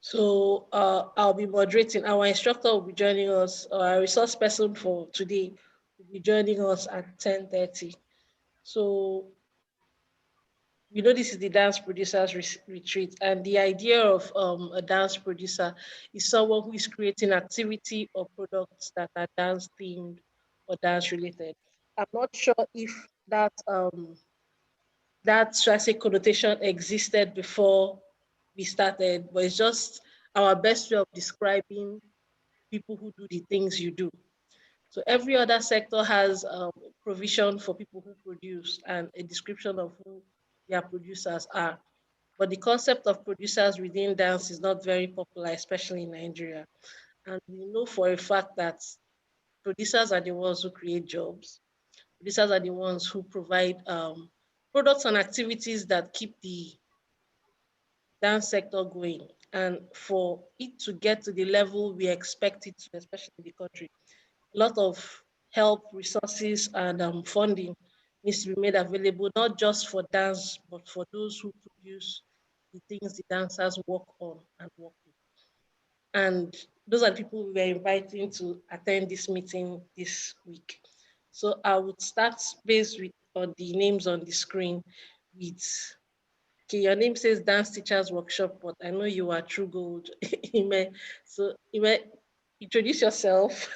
So I'll be moderating. Our instructor will be joining us. Our resource person for today will be joining us at 10:30. So this is the dance producers retreat, and the idea of a dance producer is someone who is creating activity or products that are dance themed or dance related. I'm not sure if that should I say connotation existed before we started, but it's just our best way of describing people who do the things you do. So every other sector has provision for people who produce and a description of who their producers are. But the concept of producers within dance is not very popular, especially in Nigeria. And we know for a fact that producers are the ones who create jobs. Producers are the ones who provide products and activities that keep the dance sector going. And for it to get to the level we expect it to, especially in the country, a lot of help, resources, and funding needs to be made available, not just for dance, but for those who produce the things the dancers work on and work with. And those are the people we were inviting to attend this meeting this week. So I would start based with on the names on the screen with okay, your name says dance teachers workshop, but I know you are true gold. Ime. So Ime, introduce yourself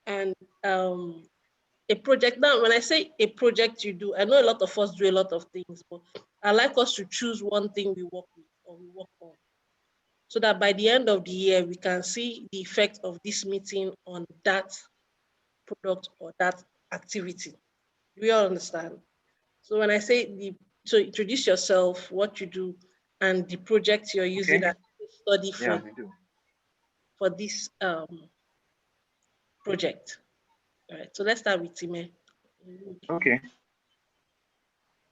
and a project. Now, when I say a project you do, I know a lot of us do a lot of things, but I like us to choose one thing we work with or we work on so that by the end of the year, we can see the effect of this meeting on that product or that activity. Do we all understand? So when I say so introduce yourself, what you do, and the project you're using Okay. as a study Yeah, we do. for this project. All right. So let's start with Time. Okay.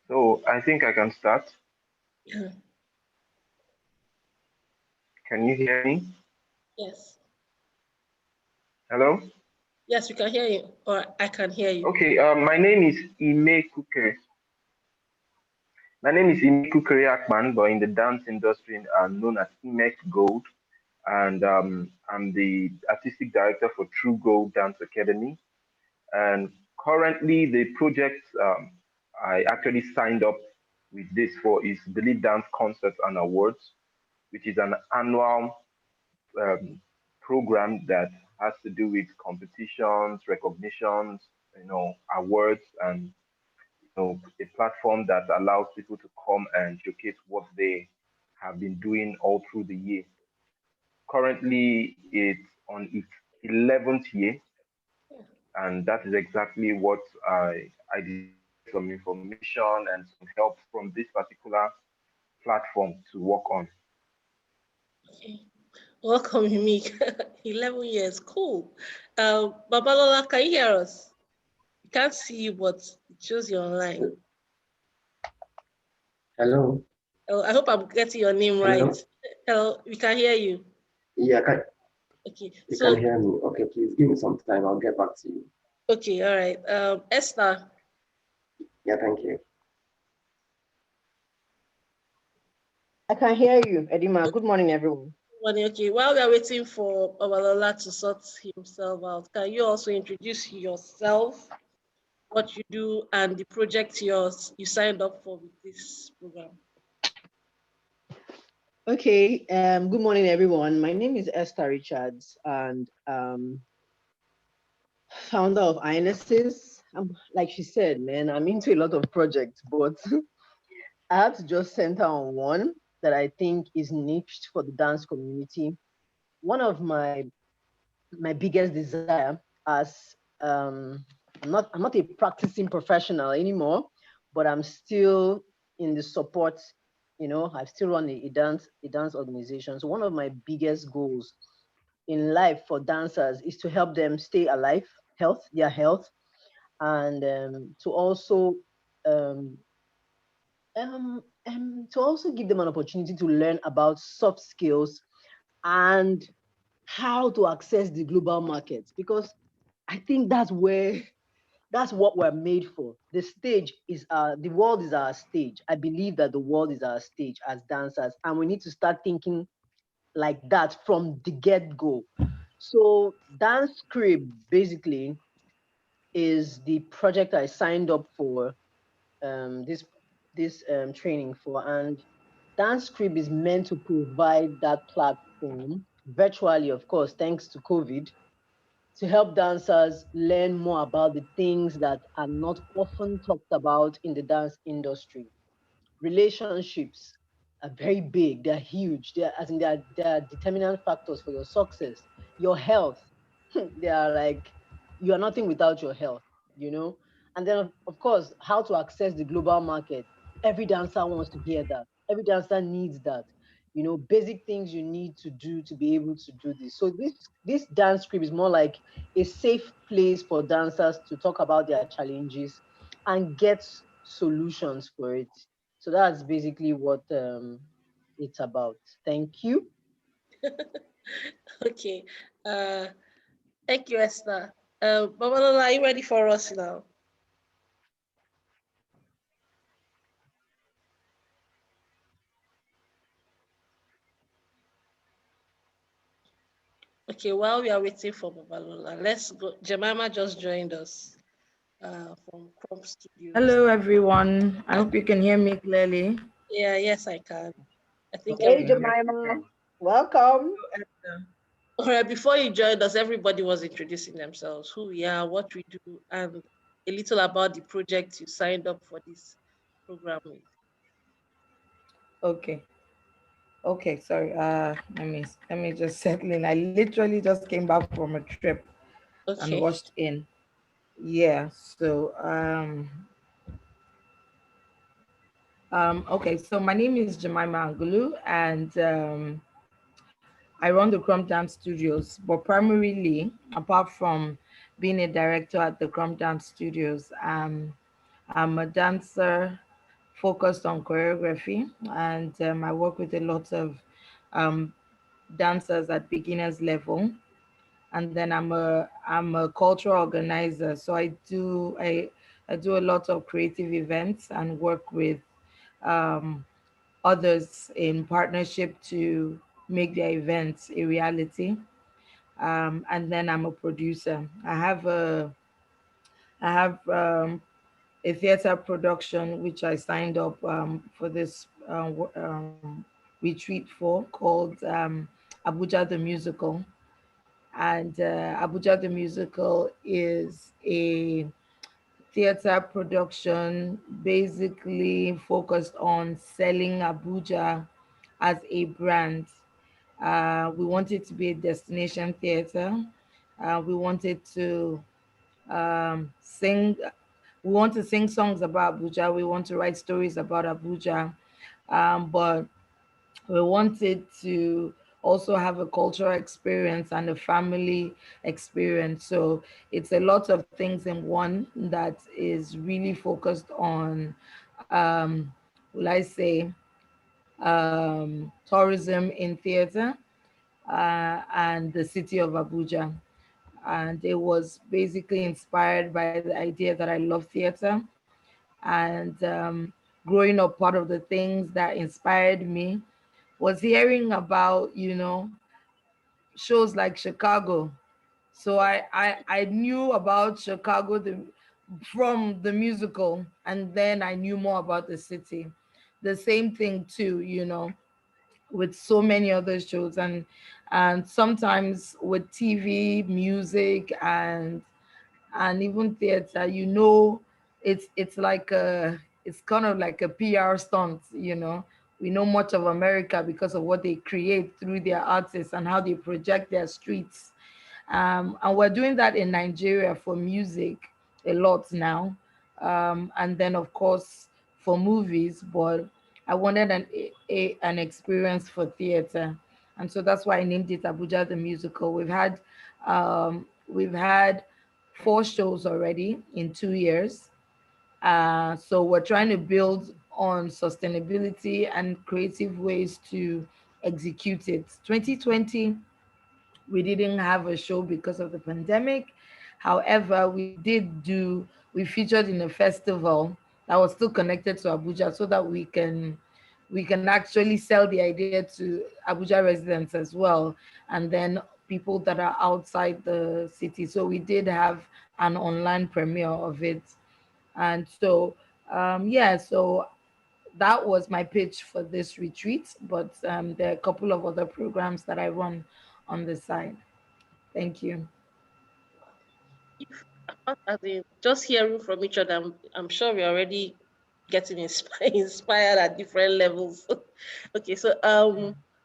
So I think I can start. Can you hear me? Yes. Hello? Yes, we can hear you, or I can hear you. Okay, my name is Ime Kuke. My name is Ime Kukere Akman, but in the dance industry, I'm known as Imek Gold. And I'm the artistic director for True Gold Dance Academy. And currently, the project I actually signed up with this for is Believe Dance Concerts and Awards, which is an annual um, program that has to do with competitions, recognitions, awards, and a platform that allows people to come and showcase what they have been doing all through the year. Currently, it's on its 11th year, and that is exactly what I did some information and some help from this particular platform to work on. Okay. Welcome, Unique. 11 years. Cool. Babalola, can you hear us? We can't see you, but it shows you're online. Hello. Oh, I hope I'm getting your name right. Hello. Hello, we can hear you. Yeah, Okay. you So, can hear me. Okay, please give me some time. I'll get back to you. okay, all right. Esther. Yeah, thank you. I can hear you, Edima. Good morning, everyone. Okay, while we are waiting for Babalola to sort himself out, can you also introduce yourself, what you do, and the project you signed up for with this program? Okay, good morning, everyone. My name is Esther Richards, and founder of Amethyst. Like she said, man, I'm into a lot of projects, but I had to just center on one that I think is niched for the dance community. One of my biggest desire as I'm not a practicing professional anymore, but I'm still in the support. I still run a dance organization. So one of my biggest goals in life for dancers is to help them stay alive, their health, and um, to also give them an opportunity to learn about soft skills and how to access the global market, because I think that's what we're made for. The world is our stage. I believe that the world is our stage as dancers, and we need to start thinking like that from the get-go. So Dance Crib basically is the project I signed up for this training for, and Dance Crib is meant to provide that platform virtually, of course, thanks to COVID, to help dancers learn more about the things that are not often talked about in the dance industry. Relationships are very big, they're huge, they're as in they are determinant factors for your success. Your health, they are like, you are nothing without your health, you know. And then of course, how to access the global market. Every dancer wants to hear that, every dancer needs that, you know, basic things you need to do to be able to do this. So this dance script is more like a safe place for dancers to talk about their challenges and get solutions for it. So that's basically what it's about. Thank you. Okay. Uh, Thank you, Esther. Babalola, are you ready for us now? Okay, while we are waiting for Babalola, let's go. Jemima just joined us from Crump Studios. Hello, everyone. I hope you can hear me clearly. Yeah, yes, I can. I think Hey, Okay, everybody. yes, we Jemima, can. welcome. All right, before you joined us, everybody was introducing themselves, who we are, what we do, and a little about the project you signed up for this program with. Okay. Okay. Sorry. Let me just settle in. I literally just came back from a trip and Okay. rushed in. Yeah. So okay. So my name is Jemima Angulu, and I run the Crumb Dance Studios. But primarily, apart from being a director at the Crumb Dance Studios, I'm a dancer focused on choreography, and I work with a lot of um, dancers at beginners level. And then I'm a cultural organizer, so I do a lot of creative events and work with um, others in partnership to make their events a reality. And then I'm a producer. I have a theater production which I signed up for this retreat for, called Abuja the Musical. And Abuja the Musical is a theater production basically focused on selling Abuja as a brand. We want it to be a destination theater. We wanted to sing. We want to sing songs about Abuja. We want to write stories about Abuja, but we wanted to also have a cultural experience and a family experience. So it's a lot of things in one that is really focused on, will I say, tourism in theater and the city of Abuja. And it was basically inspired by the idea that I love theater. And growing up, part of the things that inspired me was hearing about, shows like Chicago. So I knew about Chicago from the musical, and then I knew more about the city. The same thing too, with so many other shows, and sometimes with TV, music, and even theater, it's like it's kind of like a PR stunt. We know much of America because of what they create through their artists and how they project their streets. And we're doing that in Nigeria for music a lot now. And then of course for movies, but I wanted an experience for theater. And so that's why I named it Abuja the Musical. We've had 4 shows already in 2 years. So we're trying to build on sustainability and creative ways to execute it. 2020, we didn't have a show because of the pandemic. However, we featured in a festival that was still connected to Abuja so that we can we can actually sell the idea to Abuja residents as well, and then people that are outside the city. So we did have an online premiere of it. And so, yeah, so that was my pitch for this retreat. But there are a couple of other programs that I run on the side. Thank you. If as in just hearing from each other, I'm sure we're already getting inspired at different levels. Okay, so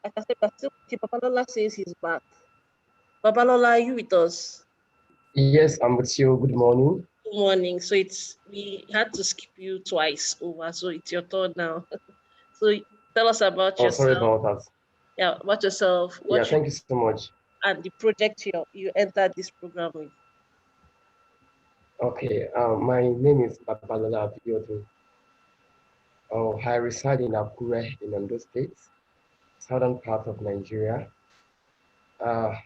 like I said, we're still Babalola says he's back. Babalola, are you with us? Yes, I'm with you. Good morning. Good morning. So we had to skip you twice over, so it's your turn now. So tell us about Oh, sorry yourself. about that. Yeah, about yourself, Yeah, what you thank you so much. and the project you entered this program with. Okay, my name is Babalola Abiodun. Oh, I reside in Akure in Ondo State, southern part of Nigeria.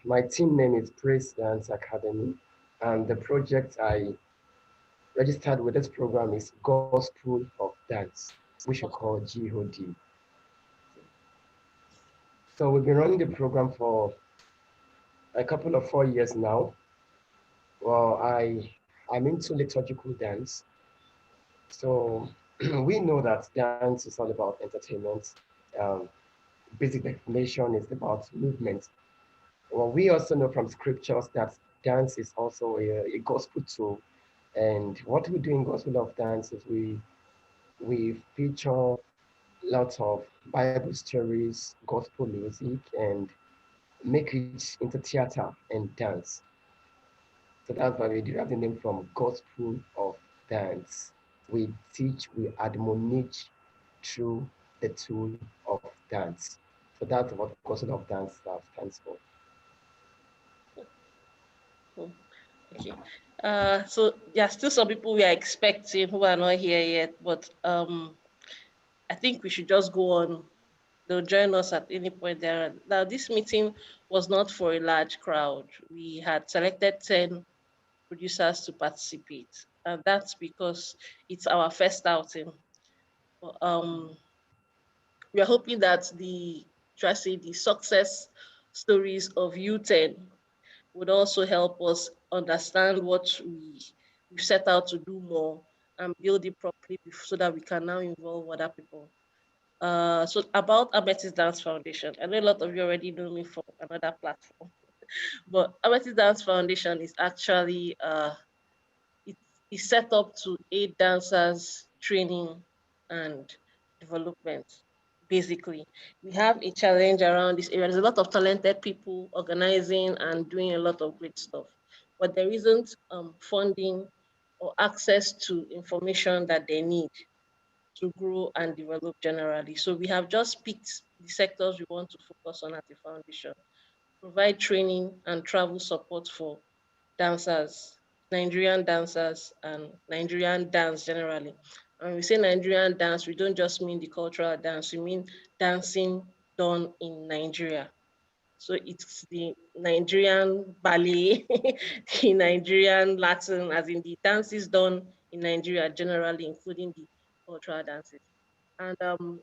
My team name is Praise Dance Academy, and the project I registered with this program is Gospel of Dance, which we call GOD. So we've been running the program for a couple of 4 years now. Well, I'm into liturgical dance. So we know that dance is all about entertainment. Um, Basic definition is about movement. Well, we also know from scriptures that dance is also a gospel tool. And what we do in Gospel of Dance is we feature lots of Bible stories, gospel music, and make it into theater and dance. So that's why we derive the name from Gospel of Dance. We teach, we admonish through the tool of dance. So that's what Gospel of Dance stands for. Hmm. Okay. So there are still some people we are expecting who are not here yet, but I think we should just go on. They'll join us at any point there. Now, this meeting was not for a large crowd. We had selected 10 producers to participate, and that's because it's our first outing. But, we are hoping that the success stories of U10 would also help us understand what we set out to do more and build it properly so that we can now involve other people. So about Amethyst Dance Foundation, I know a lot of you already know me from another platform, but Amethyst Dance Foundation is actually it is set up to aid dancers training and development. Basically, we have a challenge around this area. There's a lot of talented people organizing and doing a lot of great stuff, but there isn't funding or access to information that they need to grow and develop generally. So we have just picked the sectors we want to focus on at the foundation, provide training and travel support for dancers, Nigerian dancers, and Nigerian dance generally. And when we say Nigerian dance, we don't just mean the cultural dance, we mean dancing done in Nigeria. So it's the Nigerian ballet, the Nigerian Latin, as in the dances done in Nigeria generally, including the cultural dances. And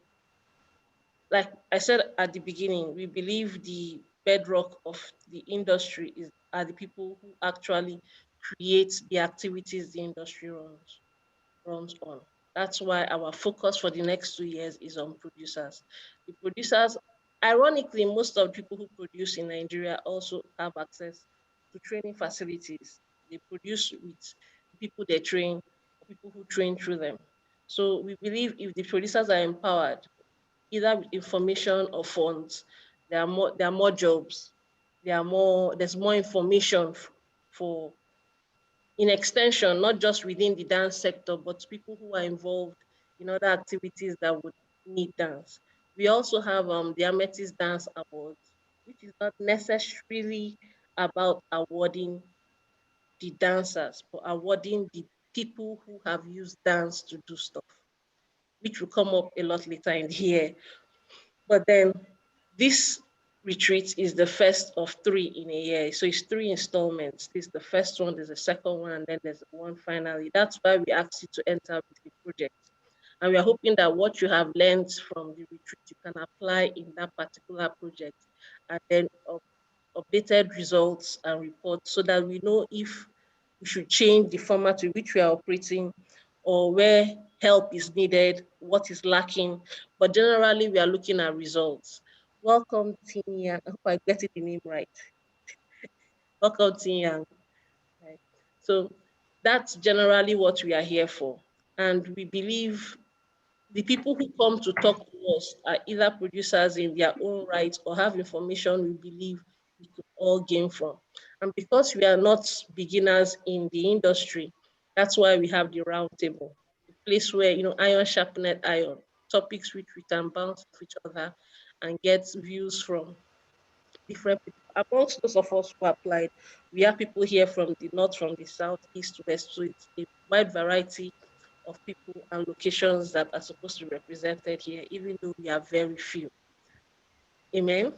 like I said at the beginning, we believe the bedrock of the industry are the people who actually create the activities the industry runs on. That's why our focus for the next 2 years is on producers. The producers, ironically, most of the people who produce in Nigeria also have access to training facilities. They produce with people they train, people who train through them. So we believe if the producers are empowered, either with information or funds, there are more jobs. There's more information for in extension, not just within the dance sector, but people who are involved in other activities that would need dance. We also have the Amethyst Dance Awards, which is not necessarily about awarding the dancers, but awarding the people who have used dance to do stuff, which will come up a lot later in the year. But then this retreat is the first of three in a year. So it's three installments. This is the first one, there's a second one, and then there's one finally. That's why we asked you to enter with the project. And we are hoping that what you have learned from the retreat, you can apply in that particular project, and then updated results and reports so that we know if we should change the format in which we are operating or where help is needed, what is lacking. But generally, we are looking at results. Welcome, Tinya. I hope I get the name right. Welcome, Tinya. Right. So that's generally what we are here for. And we believe the people who come to talk to us are either producers in their own right or have information we believe we could all gain from. And because we are not beginners in the industry, that's why we have the round table, a place where, iron sharpened iron, topics which we can bounce off each other and get views from different people. Amongst those of us who applied, we have people here from the north, from the south, east, west. So it's a wide variety of people and locations that are supposed to be represented here, even though we are very few. Amen.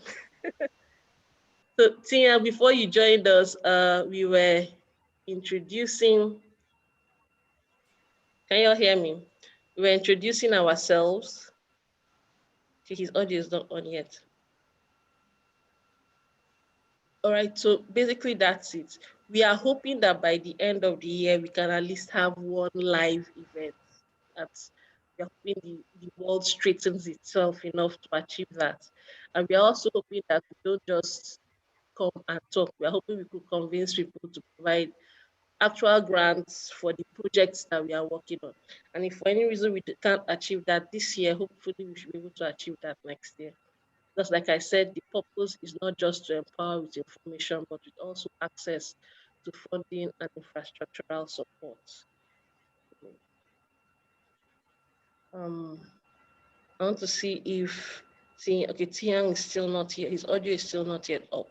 So Tia, before you joined us, we were introducing, can you all hear me? We were introducing ourselves. Okay, his audio is not on yet. All right, so basically that's it. We are hoping that by the end of the year, we can at least have one live event. That's we're hoping the world straightens itself enough to achieve that. And we are also hoping that we don't just come and talk. We are hoping we could convince people to provide actual grants for the projects that we are working on. And if for any reason we can't achieve that this year, hopefully we should be able to achieve that next year. Just like I said, the purpose is not just to empower with information, but with also access to funding and infrastructural support. Um, I want to see if, okay, Tiang is still not here. His audio is still not yet up.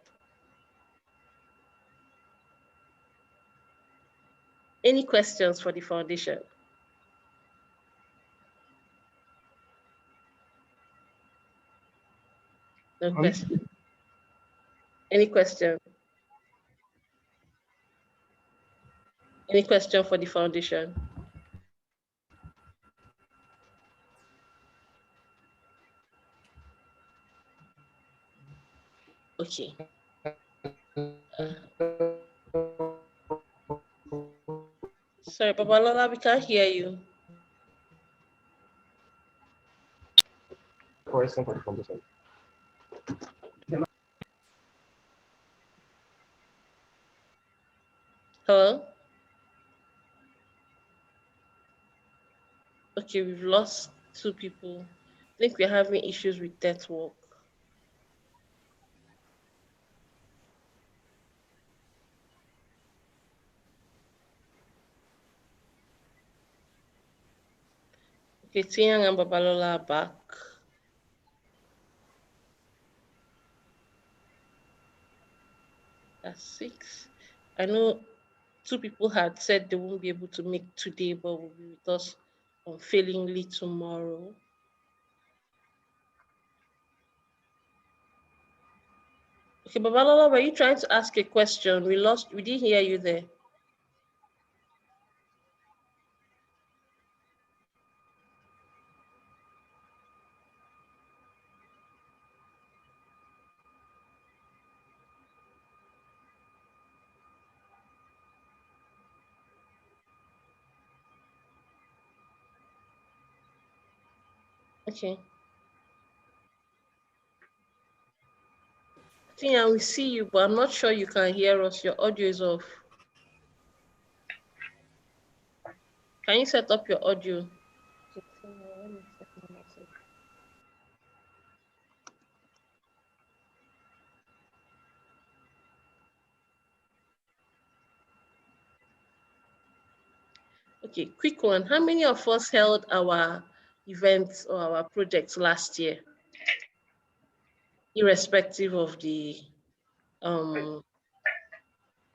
Any questions for the foundation? No question. Any question? Any question for the foundation? Okay. Sorry, Babalola, we can't hear you. Question for the foundation. Hello? Okay, we've lost two people. I think we're having issues with network. Okay, Tiang and Babalola are back. That's 6. I know two people had said they won't be able to make today, but will be with us unfailingly tomorrow. Okay, Babalola, were you trying to ask a question? We didn't hear you there. Okay. Tia, we see you, but I'm not sure you can hear us. Your audio is off. Can you set up your audio? Okay, quick one. How many of us held our events or our projects last year, irrespective of the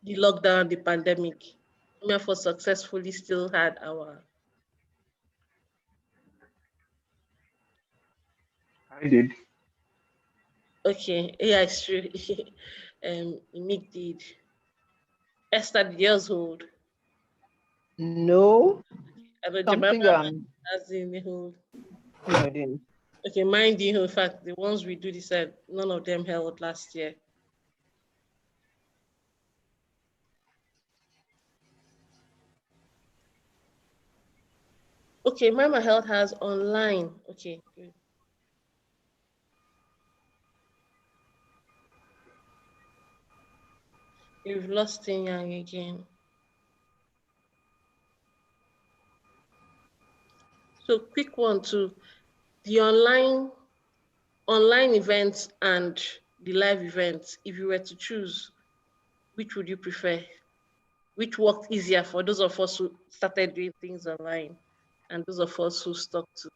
lockdown, the pandemic? How many of us successfully still had our? I did. Okay, yeah, it's true. Mick did. Esther, did yours hold? No, I know something Jemima, As in the whole. No, I didn't. Okay, mine didn't hold. In fact, the ones we do this said none of them held last year. Okay, Mama Health has online. Okay, good. We've lost Yang again. So quick one too. The online events and the live events, if you were to choose, which would you prefer? Which worked easier for those of us who started doing things online and those of us who stuck to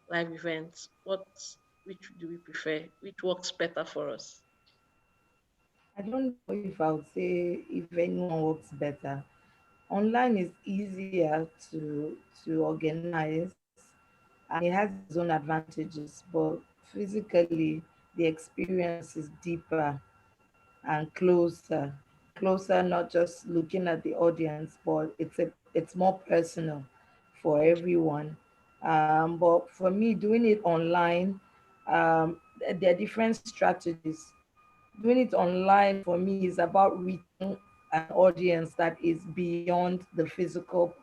live events? Which do we prefer? Which works better for us? I don't know if I would say if anyone works better. Online is easier to organize and it has its own advantages, but physically the experience is deeper and closer, not just looking at the audience, but it's more personal for everyone. But for me, doing it online, there are different strategies. Doing it online for me is about reaching an audience that is beyond the physical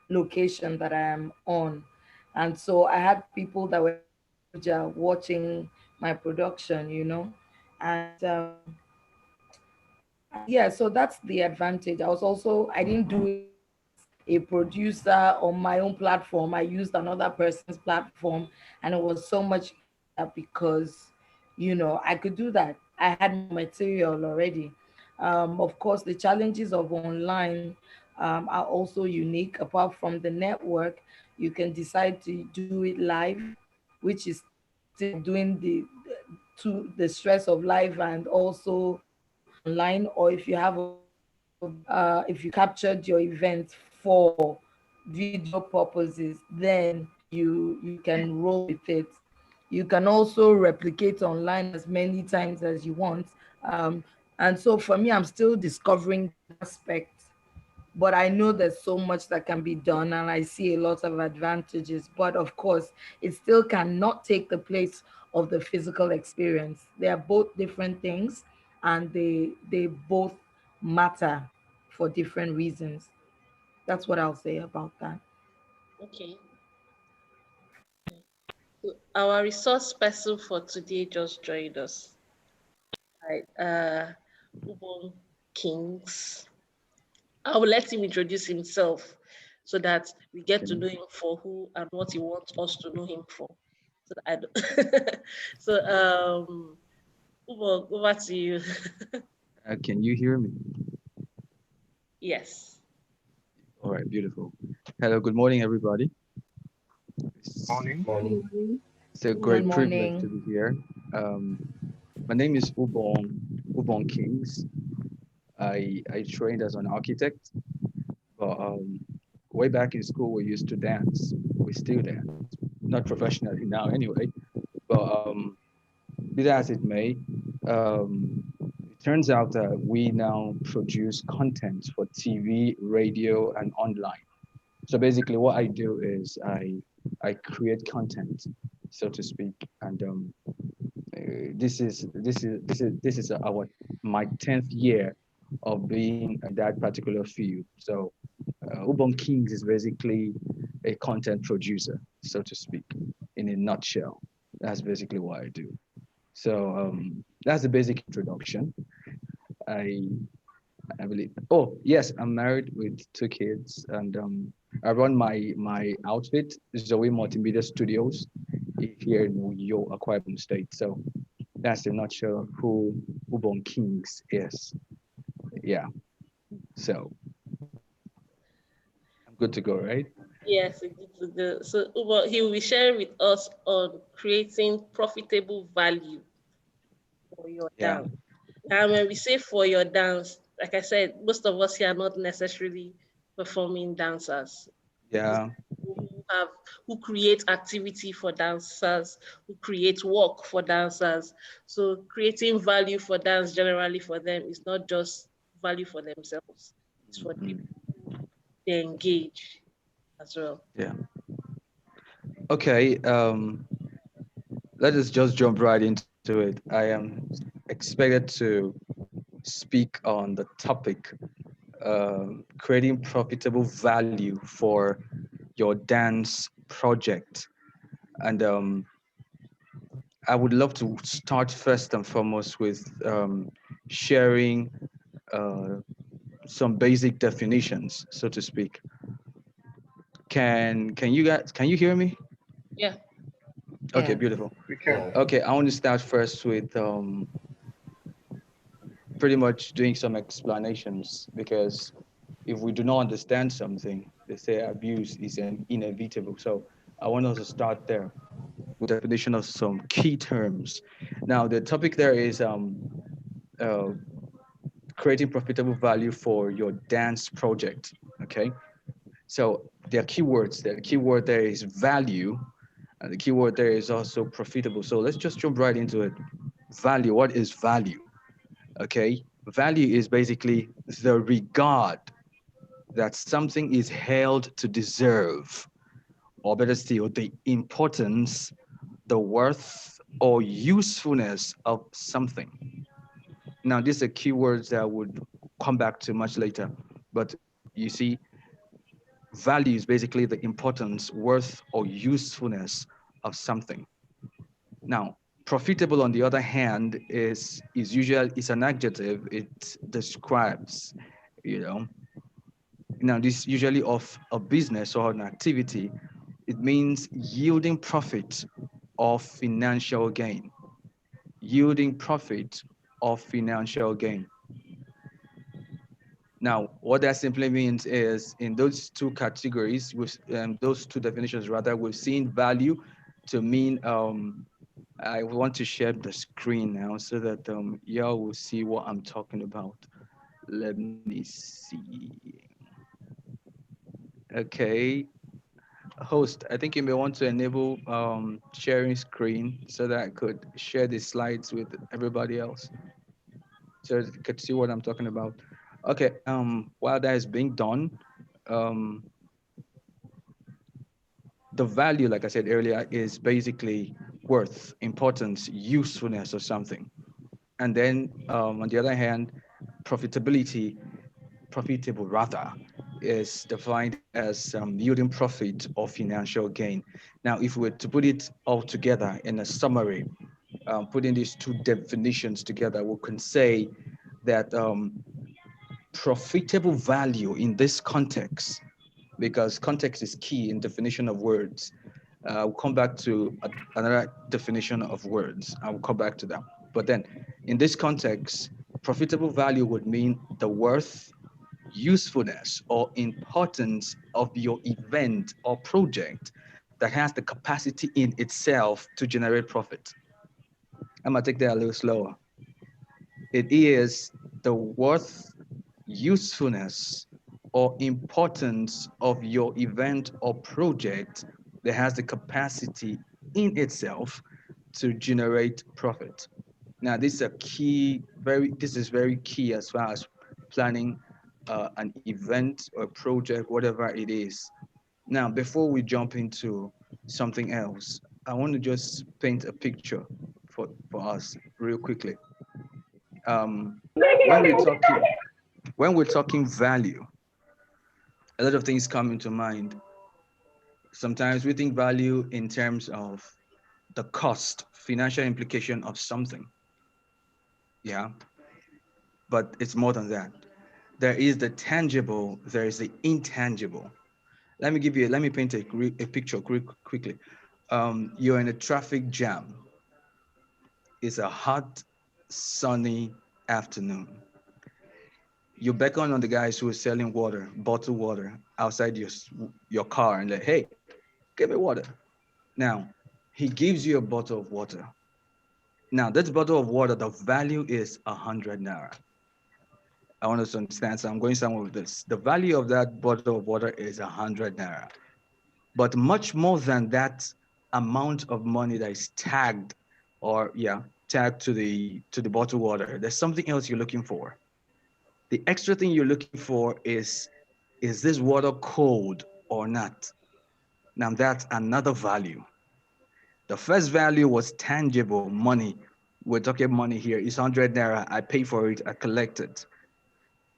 location that I am on. And so I had people that were in Abuja watching my production, and yeah, so that's the advantage. I didn't do it as a producer on my own platform. I used another person's platform, and it was so much easier because, I could do that. I had more material already. Of course, the challenges of online are also unique. Apart from the network, you can decide to do it live, which is still doing the stress of live and also online, or if you have a video, if you captured your event for video purposes, then you can roll with it. You can also replicate online as many times as you want. um, and so for me, I'm still discovering that aspect, but I know there's so much that can be done and I see a lot of advantages. But of course, it still cannot take the place of the physical experience. They are both different things and they both matter for different reasons. That's what I'll say about that. Okay. So our resource person for today just joined us. Right. Ubon Kings. I will let him introduce himself so that we get to Okay. know him for who and what he wants us to know him for. So that I don't. So Ubon, over to you. Can you hear me? Yes. All right, beautiful. Hello, good morning, everybody. It's, Morning. Morning. it's a Good great privilege to morning. be here. Um, my name is Ubon Kings. I trained as an architect, but way back in school we used to dance. We still dance, not professionally now anyway. But be that as it may, it turns out that we now produce content for TV, radio, and online. So basically, what I do is I create content, so to speak, and this is our my 10th year of being in that particular field. So Ubon Kings is basically a content producer, so to speak, in a nutshell. That's basically what I do. So that's the basic introduction. I I believe. Oh, yes, I'm married with two kids, and I run my outfit, Zoe Multimedia Studios, here in New York, Akwa Ibom State. So that's in a nutshell who Ubon Kings is. Yeah. So I'm good to go, right? Yes, it's good. So Ubon, he will be sharing with us on creating profitable value for your Yeah. dance. And when we say for your dance, like I said, most of us here are not necessarily performing dancers. These Yeah. people who have who create activity for dancers, who create work for dancers. So creating value for dance generally for them is not just value for themselves. It's for the Mhm. people who they engage. as well. Yeah. Okay. Let us just jump right into it. I am expected to speak on the topic, creating profitable value for your dance project. And I would love to start first and foremost with sharing uh, some basic definitions, so to speak. Can you hear me? Yeah. Okay, Yeah. beautiful. We can. Yeah. Okay, I want to start first with pretty much doing some explanations, because if we do not understand something, they say abuse is inevitable. So I want us to start there with definition of some key terms. Now, the topic there is uh, creating profitable value for your dance project. Okay, so there are keywords there. The keyword there is value, and the keyword there is also profitable. So let's just jump right into it. Value. What is value? Okay, value is basically the regard that something is held to deserve, or better still, the importance, the worth, or usefulness of something. Now, these are keywords that I would come back to much later. But you see, value is basically the importance, worth, or usefulness of something. Now, profitable, on the other hand, is an adjective. It describes, you know, now this usually of a business or an activity. It means yielding profit or financial gain. Yielding profit or financial gain. Now, what that simply means is in those two categories, with those two definitions, rather, we've seen value to mean. I want to share the screen now so that y'all will see what I'm talking about. Let me see. Okay, host, I think you may want to enable sharing screen so that I could share the slides with everybody else so you could see what I'm talking about. Okay, while that is being done, um, the value, like I said earlier, is basically worth, importance, usefulness of something. And then on the other hand, profitability, profitable rather, is defined as yielding profit or financial gain. Now, if we were to put it all together in a summary, putting these two definitions together, we can say that profitable value in this context, because context is key in definition of words. We'll come back to another definition of words. I will come back to that. But then, in this context, profitable value would mean the worth, usefulness, or importance of your event or project that has the capacity in itself to generate profit. I'm gonna take that a little slower. It is the worth, usefulness, or importance of your event or project that has the capacity in itself to generate profit. Now, this is very key as far as planning an event or project, whatever it is. Now, before we jump into something else, I want to just paint a picture for us real quickly. Um, when we're talking when we're talking value, a lot of things come into mind. Sometimes we think value in terms of the cost, financial implication of something. Yeah, but it's more than that. There is the tangible, there is the intangible. Let me paint a picture quickly. You're in a traffic jam. It's a hot, sunny afternoon. You beckon on the guys who are selling water, bottled water, outside your car, and like, hey, give me water. Now, he gives you a bottle of water. Now, this bottle of water, the value is 100 naira. I want us to understand, so I'm going somewhere with this. The value of that bottle of water is 100 naira. But much more than that amount of money that is tagged, or yeah, tagged to the bottled water, there's something else you're looking for. The extra thing you're looking for is this water cold or not. Now that's another value. The first value was tangible money. We're talking money here. It's 100 naira. I pay for it. I collect it.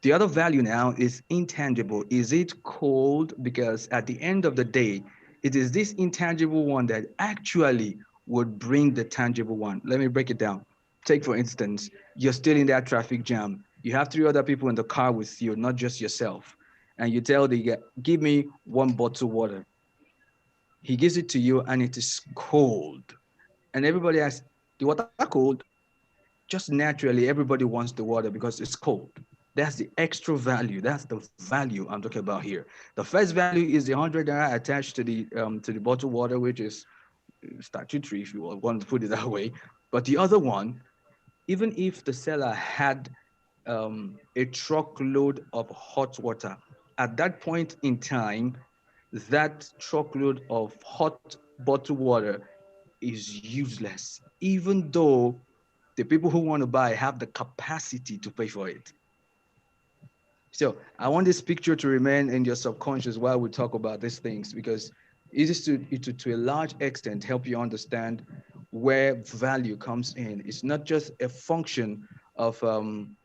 The other value now is intangible. Is it cold? Because at the end of the day, it is this intangible one that actually would bring the tangible one. Let me break it down. Take, for instance, you're still in that traffic jam. You have three other people in the car with you, not just yourself. And you tell the guy, give me one bottle of water. He gives it to you and it is cold. And everybody asks, the water cold? Just naturally, everybody wants the water because it's cold. That's the extra value. That's the value I'm talking about here. The first value is the 100 naira attached to the bottled water, which is statutory, if you want to put it that way. But the other one, even if the seller had a truckload of hot water, at that point in time, that truckload of hot bottled water is useless, even though the people who want to buy have the capacity to pay for it. So I want this picture to remain in your subconscious while we talk about these things, because it is to a large extent help you understand where value comes in. It's not just a function of um,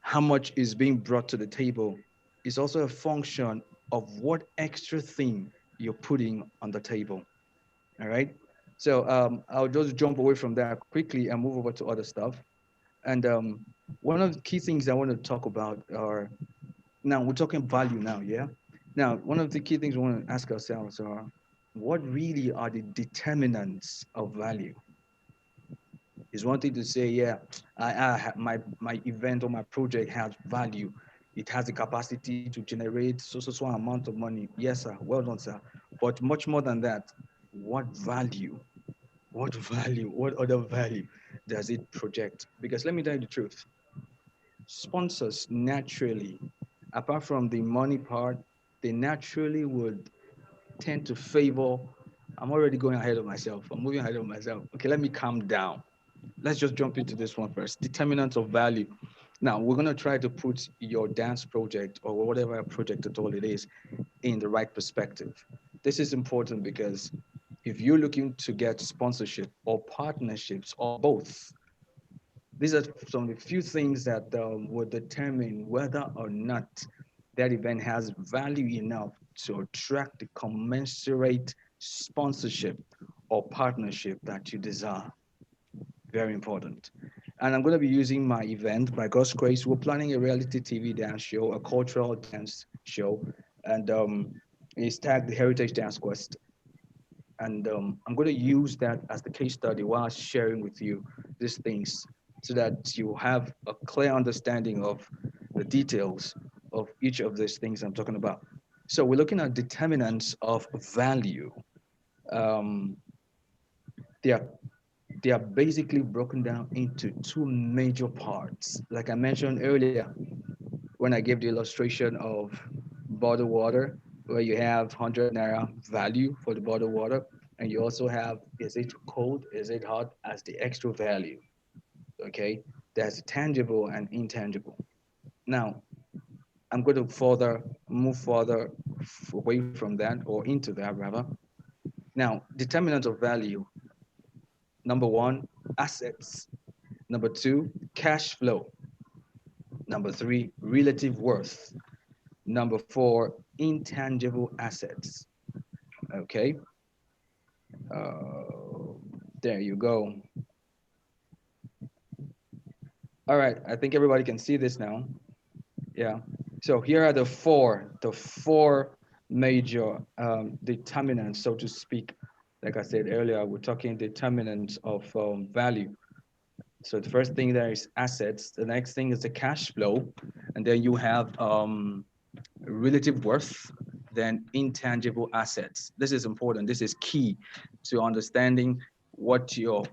how much is being brought to the table. It's also a function of what extra thing you're putting on the table. All right. So I'll just jump away from that quickly and move over to other stuff. And one of the key things I want to talk about are, now we're talking value now, yeah? Now, one of the key things we want to ask ourselves are, what really are the determinants of value? Is one thing to say, yeah, my event or my project has value. It has the capacity to generate so amount of money. Yes, sir. Well done, sir. But much more than that, what value? What value? What other value does it project? Because let me tell you the truth. Sponsors naturally, apart from the money part, they naturally would tend to favor. I'm already going ahead of myself. I'm moving ahead of myself. Okay, let me calm down. Let's just jump into this one first. Determinants of value. Now, we're going to try to put your dance project or whatever project at all it is in the right perspective. This is important because if you're looking to get sponsorship or partnerships or both, these are some of the few things that will determine whether or not that event has value enough to attract the commensurate sponsorship or partnership that you desire. Very important. And I'm going to be using my event, by God's grace. We're planning a reality TV dance show, a cultural dance show, and it's tagged the Heritage Dance Quest. And I'm going to use that as the case study while sharing with you these things so that you have a clear understanding of the details of each of these things I'm talking about. So we're looking at determinants of value. Um, they are they are basically broken down into two major parts. Like I mentioned earlier, when I gave the illustration of bottled water, where you have 100 naira value for the bottled water, and you also have, is it cold, is it hot, as the extra value. Okay, there's tangible and intangible. Now, I'm going to move further away from that, or into that rather. Now, determinants of value. Number one, assets. Number two, cash flow. Number three, relative worth. Number four, intangible assets. Okay, uh, there you go. All right, I think everybody can see this now. Yeah. So here are the four major determinants, so to speak. Like I said earlier, we're talking determinants of value. So the first thing there is assets. The next thing is the cash flow, and then you have relative worth, then intangible assets. This is important. This is key to understanding what your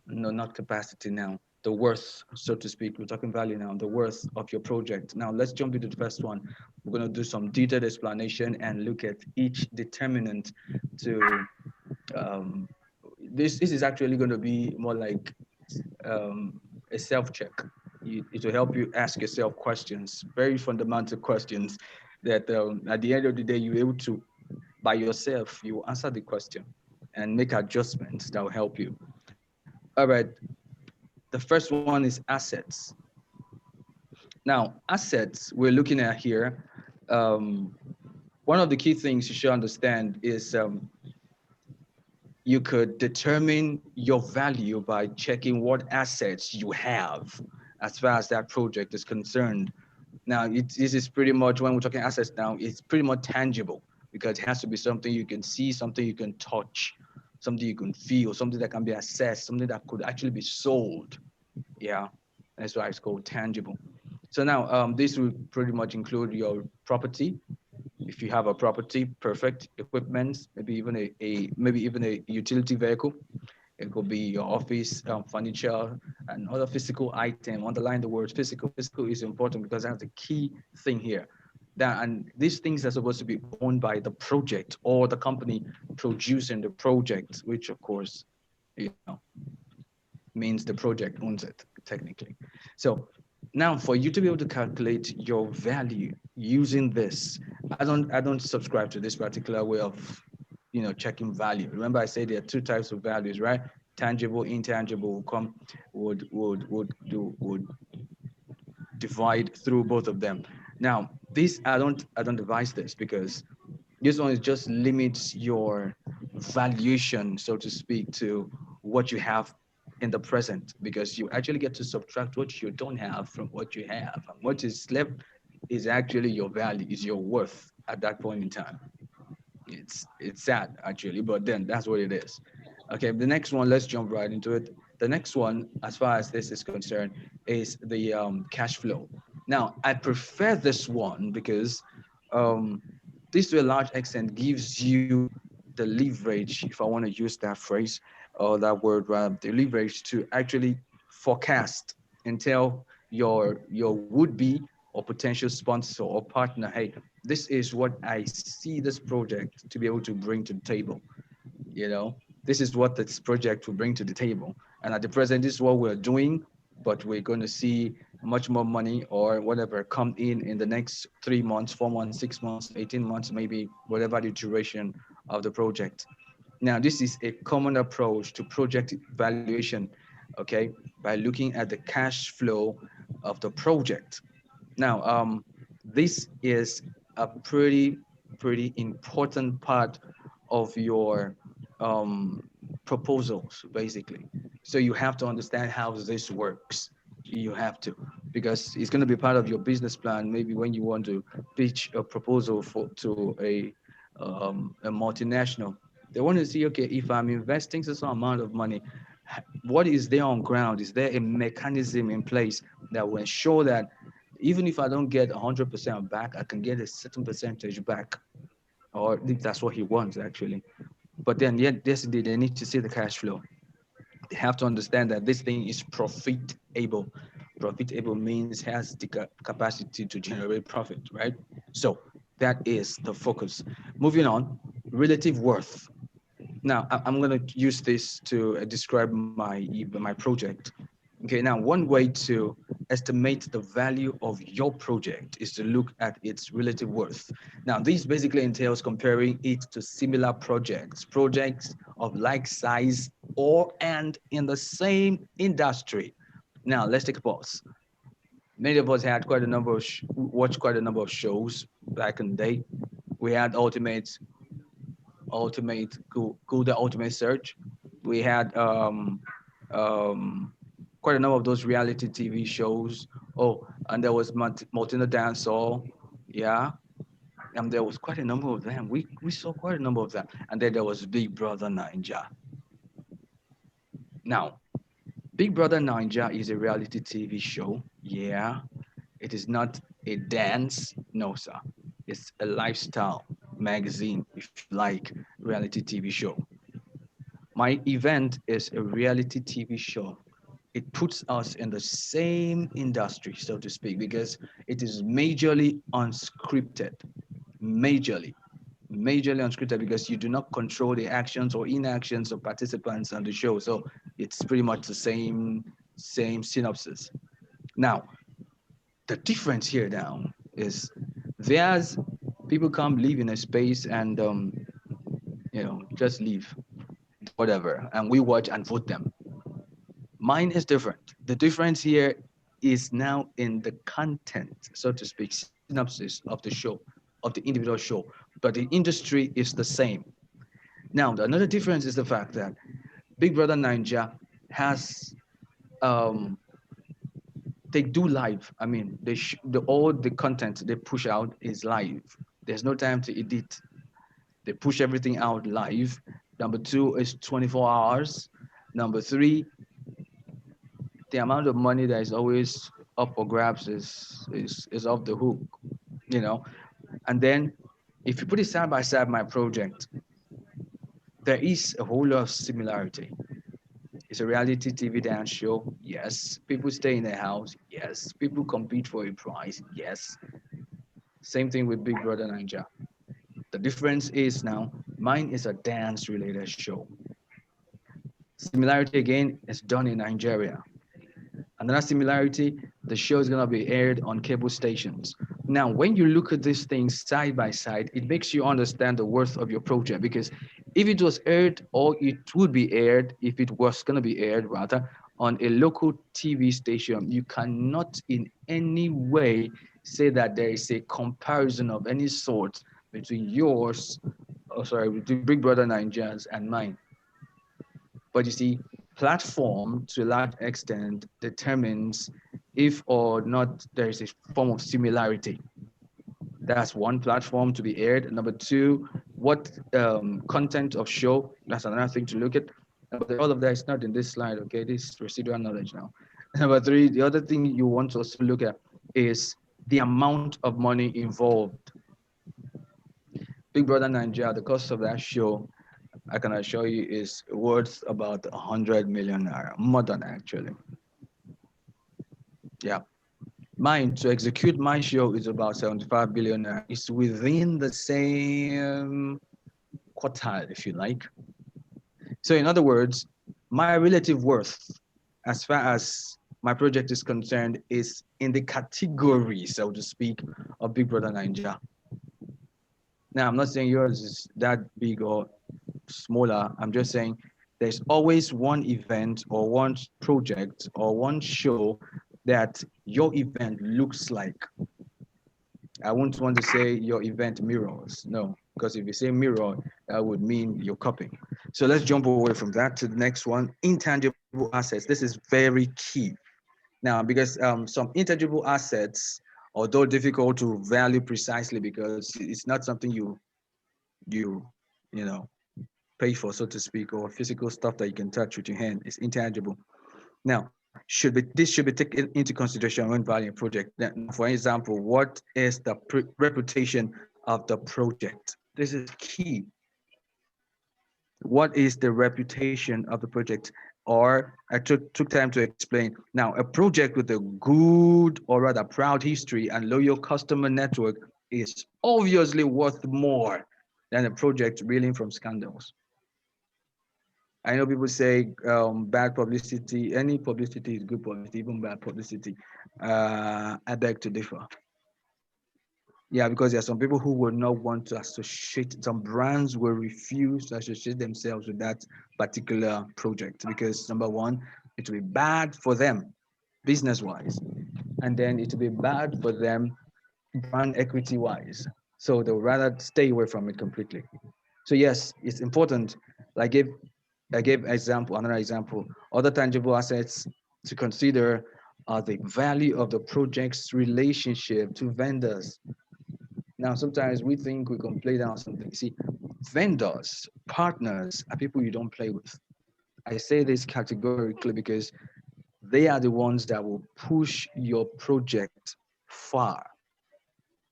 no, not capacity now, the worth, so to speak. We're talking value now, the worth of your project. Now let's jump into the first one. We're going to do some detailed explanation and look at each determinant to this is actually going to be more like a self check. It will help you ask yourself questions, very fundamental questions, that at the end of the day, you're able to, by yourself, you answer the question and make adjustments that will help you. All right. The first one is assets. Now, assets we're looking at here. Um, One of the key things you should understand is you could determine your value by checking what assets you have as far as that project is concerned. Now, this is pretty much, when we're talking assets now, it's pretty much tangible because it has to be something you can see, something you can touch, something you can feel, something that can be assessed, something that could actually be sold. Yeah, that's why it's called tangible. So now this will pretty much include your property. If you have a property, perfect. Equipment, maybe even maybe even a utility vehicle. It could be your office furniture and other physical item. Underline the word physical. Physical is important because that's the key thing here. That, and these things are supposed to be owned by the project or the company producing the project, which of course, you know, means the project owns it technically. So now for you to be able to calculate your value using this, I don't subscribe to this particular way of, checking value. Remember I said there are two types of values, right? Tangible, intangible will come would divide through both of them. Now, this I don't devise this because this one is just limits your valuation, so to speak, to what you have in the present, because you actually get to subtract what you don't have from what you have. And what is left is actually your value, is your worth at that point in time. It's sad actually, but then that's what it is. Okay, the next one, let's jump right into it. The next one, as far as this is concerned, is the cash flow. Now, I prefer this one because um, this to a large extent gives you the leverage, if I want to use that phrase or that word, rather, the leverage to actually forecast and tell your would-be or potential sponsor or partner, hey, this is what I see this project to be able to bring to the table. This is what this project will bring to the table. And at the present, this is what we're doing, but we're going to see much more money or whatever come in the next 3 months, 4 months, 6 months, 18 months, maybe whatever the duration of the project. Now, this is a common approach to project valuation, okay, by looking at the cash flow of the project. Now, this is a pretty important part of your um, proposals, basically. So you have to understand how this works. You have to, because it's going to be part of your business plan. Maybe when you want to pitch a proposal to a multinational, they want to see, okay, if I'm investing some amount of money, what is there on ground? Is there a mechanism in place that will ensure that even if I don't get 100% back, I can get a certain percentage back, or if that's what he wants actually. But then, yet, yes, they need to see the cash flow. They have to understand that this thing is profitable. Profitable means has the capacity to generate profit, right? So that is the focus. Moving on, relative worth. Now, I'm going to use this to describe my project. Okay, now one way to estimate the value of your project is to look at its relative worth. Now, this basically entails comparing it to similar projects of like size or and in the same industry. Now, let's take a pause. Many of us had quite a number of watched quite a number of shows back in the day. We had Google the Ultimate Search. We had um, quite a number of those reality TV shows. Oh, and there was Martina Dance Hall. Yeah. And there was quite a number of them. We saw quite a number of them. And then there was Big Brother Ninja. Now, Big Brother Ninja is a reality TV show. Yeah. It is not a dance. No, sir. It's a lifestyle magazine, if you like, reality TV show. My event is a reality TV show. It puts us in the same industry, so to speak, because it is majorly unscripted. Majorly. Majorly unscripted because you do not control the actions or inactions of participants on the show. So it's pretty much the same synopsis. Now, the difference here now is There's people come live in a space and just leave, whatever, and we watch and vote them. Mine is different. The difference here is now in the content, so to speak, synopsis of the show, of the individual show, but the industry is the same. Now, another difference is the fact that Big Brother Ninja has they do live. I mean, all the content they push out is live. There's no time to edit. They push everything out live. Number two is 24 hours. Number three, the amount of money that is always up for grabs is off the hook, you know. And then if you put it side by side, my project, there is a whole lot of similarity. It's a reality TV dance show. Yes. People stay in their house. Yes. People compete for a prize. Yes. Same thing with Big Brother Ninja. The difference is now mine is a dance related show. Similarity again is done in Nigeria. Another similarity, the show is going to be aired on cable stations. Now, when you look at these things side by side, it makes you understand the worth of your project because if it was aired or it would be aired, if it was going to be aired rather, on a local TV station, you cannot in any way say that there is a comparison of any sort between yours, between Big Brother Nigerians and mine. But you see, platform to a large extent determines if or not there is a form of similarity. That's one platform to be aired. Number two, what content of show, that's another thing to look at. But all of that is not in this slide, okay? This is residual knowledge now. Number three, the other thing you want to also look at is the amount of money involved. Big Brother Nigeria, the cost of that show, I can assure you, is worth about 100 million naira, more than actually. Yeah. Mine, to execute my show is about 75 billion naira. It's within the same quartile, if you like. So in other words, my relative worth, as far as my project is concerned, is in the category, so to speak, of Big Brother Ninja. Now, I'm not saying yours is that big or smaller. I'm just saying there's always one event or one project or one show that your event looks like. I wouldn't want to say your event mirrors. No, because if you say mirror, that would mean you're copying. So let's jump away from that to the next one, intangible assets. This is very key. Now, because some intangible assets, although difficult to value precisely because it's not something you you know pay for, so to speak, or physical stuff that you can touch with your hand, is intangible. Now, this should be taken into consideration when valuing a project. Now, for example, what is the reputation of the project? This is key. What is the reputation of the project? Or I took time to explain. Now, a project with a good or rather proud history and loyal customer network is obviously worth more than a project reeling from scandals. I know people say bad publicity, any publicity is good publicity, even bad publicity. I beg to differ. Yeah, because there are some people who will not want to associate, some brands will refuse to associate themselves with that particular project because number one, it will be bad for them business wise, and then it will be bad for them brand equity wise. So they'll rather stay away from it completely. So yes, it's important. Like if I gave another example. Other tangible assets to consider are the value of the project's relationship to vendors. Now, sometimes we think we can play down something. See, vendors, partners are people you don't play with. I say this categorically because they are the ones that will push your project far.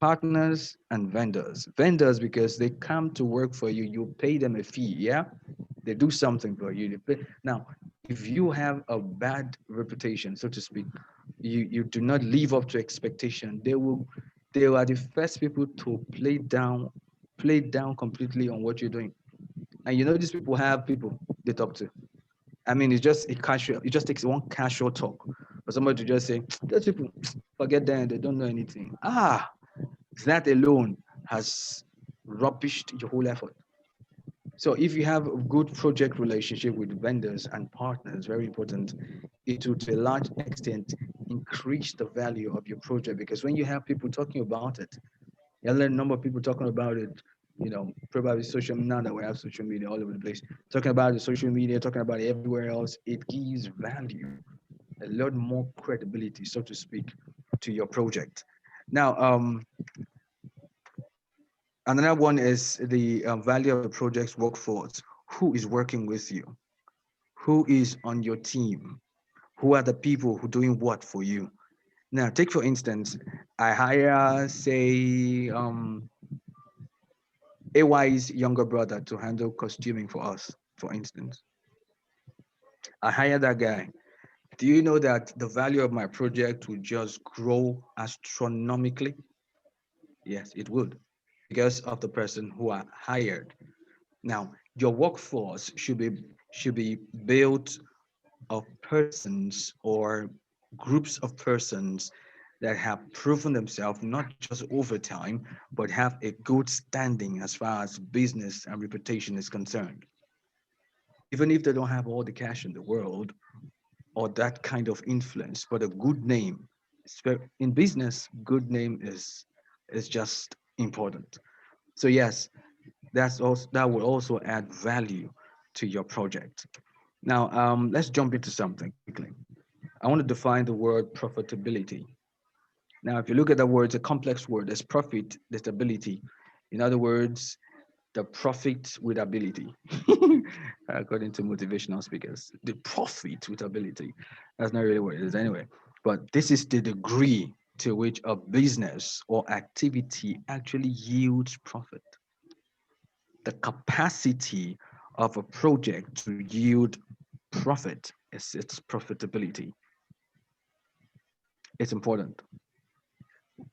Partners and vendors. Vendors because they come to work for you, you pay them a fee, yeah? They do something for you. Now, if you have a bad reputation, so to speak, you do not live up to expectation, they are the first people to play down completely on what you're doing. And you know these people have people they talk to. I mean, it's just a casual, it just takes one casual talk for somebody to just say, those people, forget them, they don't know anything. that alone has rubbished your whole effort. So if you have a good project relationship with vendors and partners, very important, it will to a large extent increase the value of your project, because when you have people talking about it, you have a number of people talking about it, probably social, now that we have social media all over the place, talking about the social media, talking about it everywhere else, it gives value, a lot more credibility, so to speak, to your project. Now, another one is the value of the project's workforce. Who is working with you? Who is on your team? Who are the people who doing what for you? Now, take for instance, I hire, say, AY's younger brother to handle costuming for us, for instance. I hire that guy. Do you know that the value of my project would just grow astronomically? Yes, it would, because of the person who I hired. Now, your workforce should be built of persons or groups of persons that have proven themselves not just over time, but have a good standing as far as business and reputation is concerned. Even if they don't have all the cash in the world or that kind of influence, but a good name. In business, good name is just important. So yes, that will also add value to your project. Now, let's jump into something quickly. I want to define the word profitability. Now, if you look at the word, it's a complex word. There's profit, there's ability. In other words, the profit with ability, according to motivational speakers. The profit with ability. That's not really what it is anyway. But this is the degree to which a business or activity actually yields profit. The capacity of a project to yield profit is its profitability. It's important.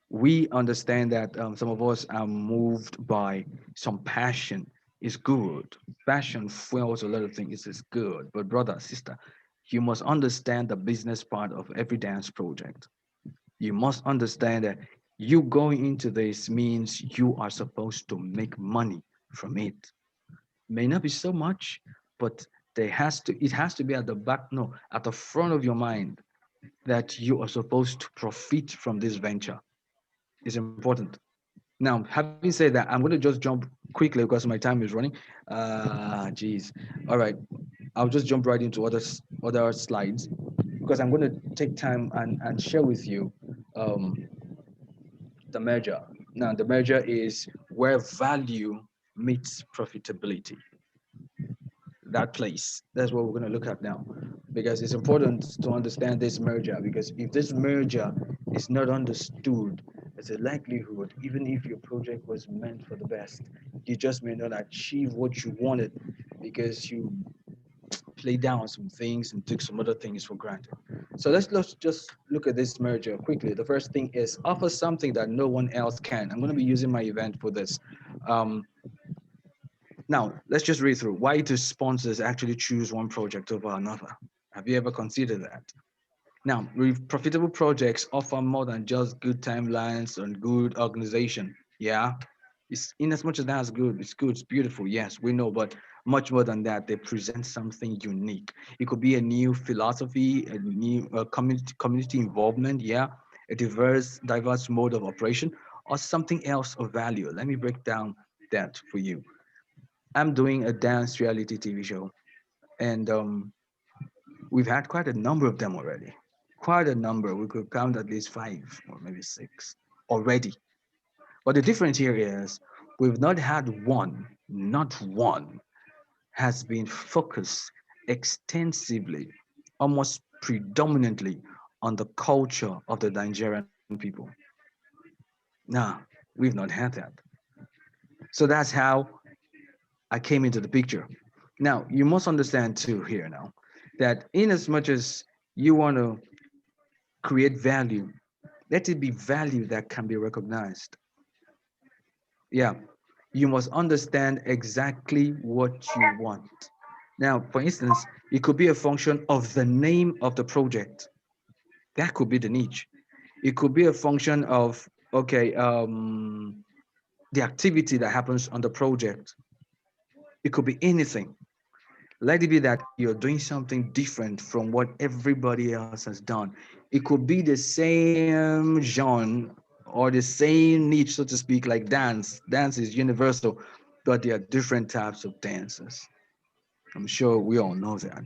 We understand that some of us are moved by some passion. Is good. Passion fuels a lot of things. It's good. But brother, sister, you must understand the business part of every dance project. You must understand that you going into this means you are supposed to make money from it. May not be so much, but it has to be at the back, no, at the front of your mind, that you are supposed to profit from this venture. Is important. Now, having said that, I'm going to just jump quickly because my time is running. Geez. All right. I'll just jump right into other slides because I'm going to take time and share with you um, the merger. Now, the merger is where value meets profitability. That place. That's what we're going to look at now, because it's important to understand this merger. Because if this merger is not understood, there's a likelihood, even if your project was meant for the best, you just may not achieve what you wanted because you played down some things and took some other things for granted. So let's just look at this merger quickly. The first thing is offer something that no one else can. I'm going to be using my event for this. Um, Now, let's just read through. Why do sponsors actually choose one project over another? Have you ever considered that? Now, profitable projects offer more than just good timelines and good organization. Yeah, it's in as much as that's good, it's good, it's beautiful. Yes, we know, but much more than that, they present something unique. It could be a new philosophy, a new community involvement. Yeah, a diverse mode of operation, or something else of value. Let me break down that for you. I'm doing a dance reality TV show, and we've had quite a number of them already. Quite a number. We could count at least five or maybe six already. But the difference here is we've not had one, not one, has been focused extensively, almost predominantly on the culture of the Nigerian people. Nah, we've not had that. So that's how I came into the picture. Now, you must understand too here now that in as much as you want to create value, let it be value that can be recognized. Yeah, you must understand exactly what you want. Now, for instance, it could be a function of the name of the project. That could be the niche. It could be a function of Okay, the activity that happens on the project, it could be anything. Let it be that you're doing something different from what everybody else has done. It could be the same genre or the same niche, so to speak, like dance. Dance is universal, but there are different types of dances. I'm sure we all know that.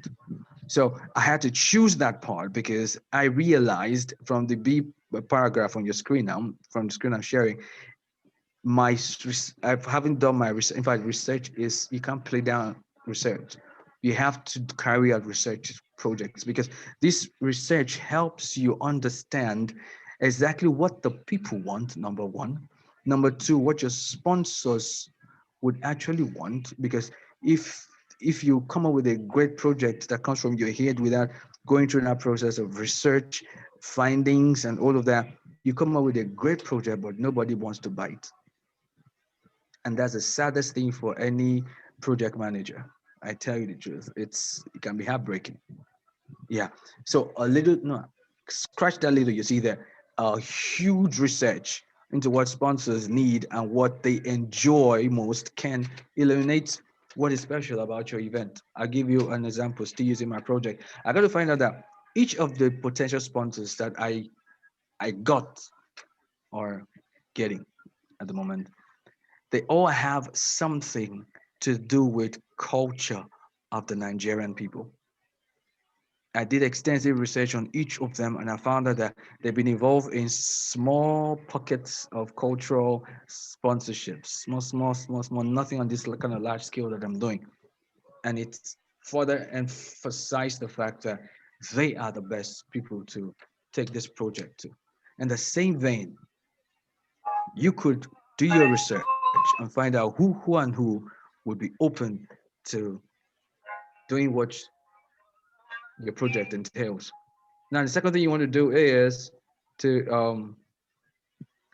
So I had to choose that part because I realized from the B paragraph on your screen now, from the screen I'm sharing, I haven't done my research. In fact, research is you can't play down research. You have to carry out research projects because this research helps you understand exactly what the people want. Number one, number two, what your sponsors would actually want. Because if if you come up with a great project that comes from your head without going through that process of research, findings, and all of that, you come up with a great project, but nobody wants to buy it, and that's the saddest thing for any project manager. I tell you the truth, it can be heartbreaking. Yeah. So a little, no, scratch that little you see there. A huge research into what sponsors need and what they enjoy most can illuminate what is special about your event. I'll give you an example, still using my project. I got to find out that each of the potential sponsors that I got or getting at the moment, they all have something to do with culture of the Nigerian people. I did extensive research on each of them, and I found out that they've been involved in small pockets of cultural sponsorships, small, nothing on this kind of large scale that I'm doing. And it further emphasized the fact that they are the best people to take this project to. In the same vein, you could do your research and find out who and who would be open to doing what your project entails. Now, the second thing you want to do is to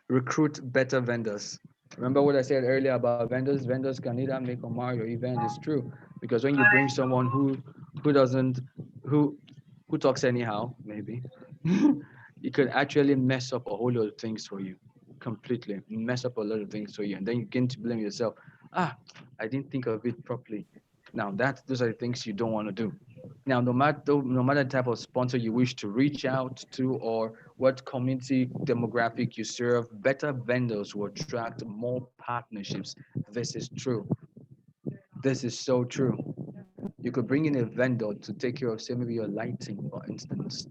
recruit better vendors. Remember what I said earlier about vendors? Vendors can either make or mar your event. It's true because when you bring someone who doesn't who who talks anyhow, maybe it could actually mess up a whole lot of things for you, completely mess up a lot of things for you, and then you begin to blame yourself. Ah, I didn't think of it properly. Now that those are the things you don't want to do. Now, no matter the type of sponsor you wish to reach out to or what community demographic you serve, better vendors will attract more partnerships. This is true. This is so true. You could bring in a vendor to take care of, say, maybe your lighting, for instance,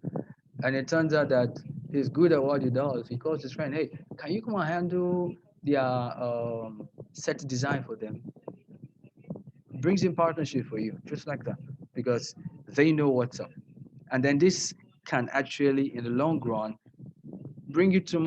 and it turns out that he's good at what he does. He calls his friend, hey, can you come and handle their set design for them? Brings in partnership for you, just like that, because they know what's up. And then this can actually, in the long run, bring you to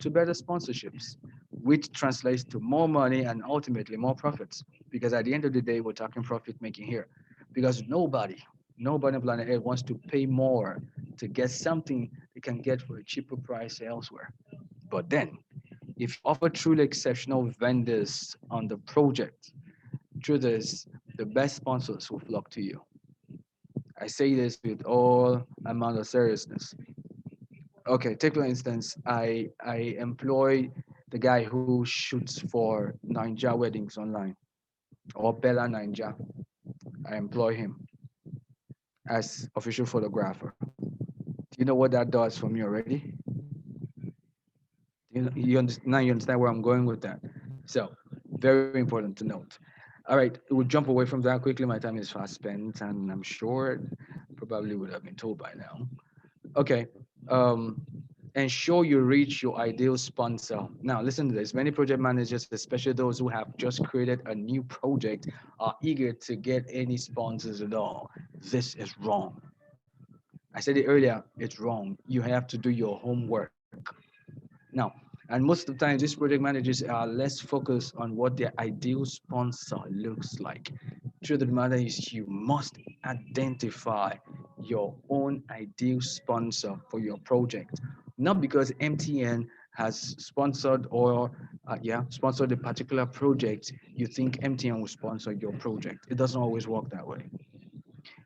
better sponsorships, which translates to more money and ultimately more profits. Because at the end of the day, we're talking profit making here. Because nobody on planet Earth wants to pay more to get something they can get for a cheaper price elsewhere. But then, if you offer truly exceptional vendors on the project, truth is, the best sponsors will flock to you. I say this with all amount of seriousness. Okay, take for instance, I employ the guy who shoots for Ninja weddings online or Bella Ninja. I employ him as official photographer. Do you know what that does for me already? Now you understand where I'm going with that. So, very important to note. All right, we'll jump away from that quickly. My time is fast spent, and I'm sure probably would have been told by now. Okay. Um, ensure you reach your ideal sponsor. Now, listen to this. Many project managers, especially those who have just created a new project, are eager to get any sponsors at all. This is wrong. I said it earlier, it's wrong. You have to do your homework. Now, and most of the time, these project managers are less focused on what their ideal sponsor looks like. Truth of the matter is, you must identify your own ideal sponsor for your project. Not because MTN has sponsored or sponsored a particular project, you think MTN will sponsor your project. It doesn't always work that way.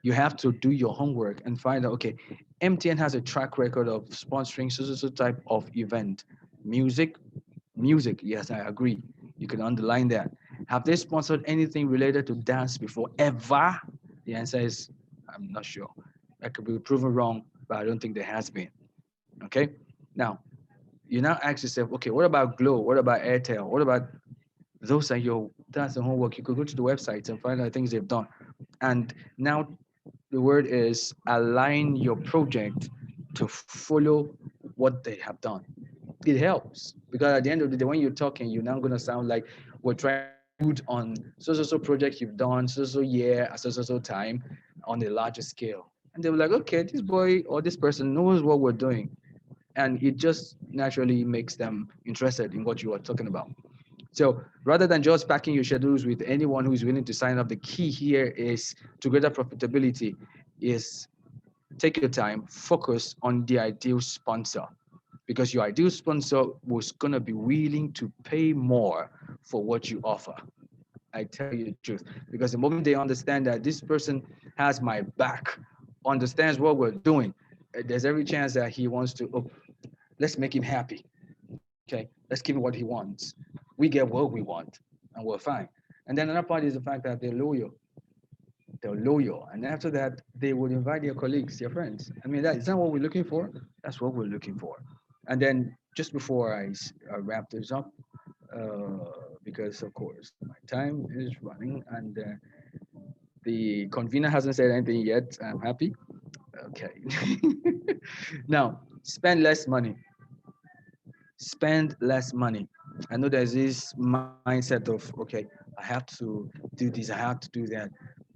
You have to do your homework and find out, okay, MTN has a track record of sponsoring so type of event, music, Music, yes, I agree. You can underline that. Have they sponsored anything related to dance before ever? The answer is I'm not sure. I could be proven wrong, but I don't think there has been. Okay. Now you now ask yourself, okay, what about Glow? What about Airtel? What about those are your that's the homework. You could go to the websites and find out things they've done. And now the word is align your project to follow what they have done. It helps because at the end of the day, when you're talking, you're now going to sound like we're trying to build on so project you've done so year at so time on a larger scale. And they were like, okay, this boy or this person knows what we're doing. And it just naturally makes them interested in what you are talking about. So rather than just packing your schedules with anyone who is willing to sign up, the key here is to greater profitability is take your time, focus on the ideal sponsor because your ideal sponsor was going to be willing to pay more for what you offer. I tell you the truth. Because the moment they understand that this person has my back, understands what we're doing, there's every chance that he wants to, oh, let's make him happy. Okay, let's give him what he wants. We get what we want and we're fine. And then another part is the fact that they're loyal. They're loyal. And after that, they would invite their colleagues, their friends. I mean, that is that what we're looking for? That's what we're looking for. And then just before I wrap this up, because of course my time is running and the convener hasn't said anything yet. I'm happy. Okay. Now, spend less money. Spend less money. I know there's this mindset of, okay, I have to do this, I have to do that.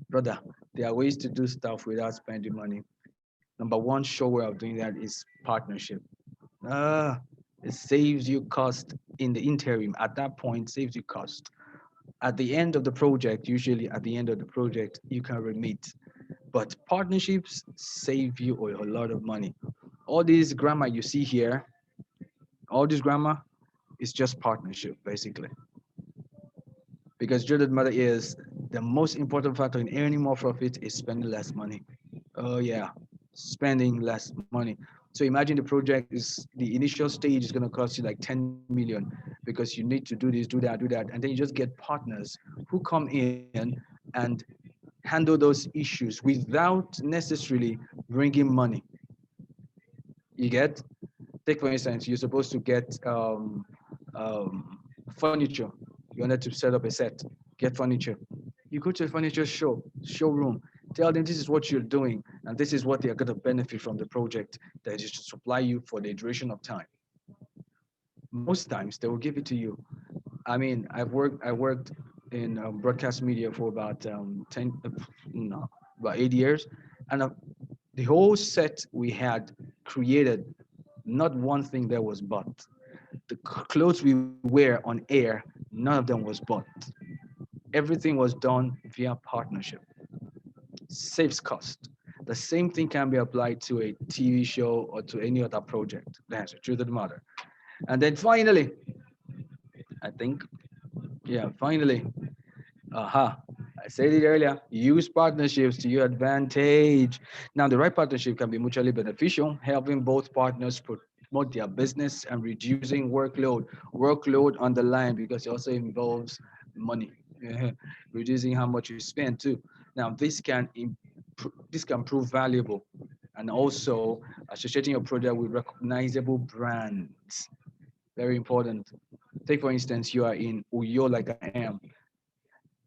Brother, there are ways to do stuff without spending money. Number one sure way of doing that is partnership. Ah, it saves you cost in the interim. At that point, saves you cost. At the end of the project, usually at the end of the project, you can remit. But partnerships save you a lot of money. All this grammar you see here, all this grammar is just partnership, basically. Because truth of the matter is, the most important factor in earning more profit is spending less money. Oh yeah, spending less money. So imagine the project is the initial stage is going to cost you like 10 million because you need to do this, do that, and then you just get partners who come in and handle those issues without necessarily bringing money. You get? Take for instance, you're supposed to get furniture. You wanted to set up a set, get furniture. You go to a furniture showroom, tell them this is what you're doing, and this is what they are going to benefit from the project that is to supply you for the duration of time. Most times they will give it to you. I mean, I worked in broadcast media for about 10, no, about 8 years, and the whole set we had created, not one thing that was bought. The clothes we wear on air, none of them was bought. Everything was done via partnership. Saves cost. The same thing can be applied to a TV show or to any other project. That's the truth of the matter. And then finally, I think, yeah, finally, aha, I said it earlier, use partnerships to your advantage. Now, the right partnership can be mutually beneficial, helping both partners promote their business and reducing workload on the line because it also involves money, reducing how much you spend too. Now, this can prove valuable and also associating your product with recognizable brands. Very important. Take for instance, you are in Uyo like I am.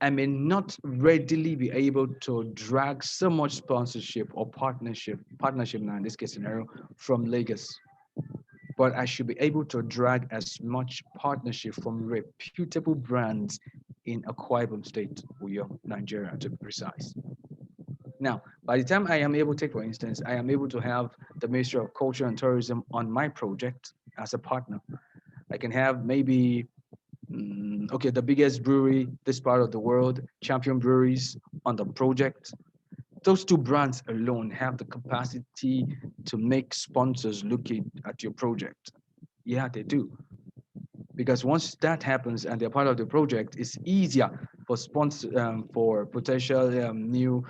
I may not readily be able to drag so much sponsorship or partnership now in this case scenario, from Lagos. But I should be able to drag as much partnership from reputable brands in Akwa Ibom State, Uyo, Nigeria, to be precise. Now, by the time I am able, take for instance, I am able to have the Ministry of Culture and Tourism on my project as a partner. I can have maybe okay, the biggest brewery this part of the world, Champion Breweries on the project. Those two brands alone have the capacity to make sponsors look at your project. Yeah, they do. Because once that happens and they're part of the project, it's easier for potential new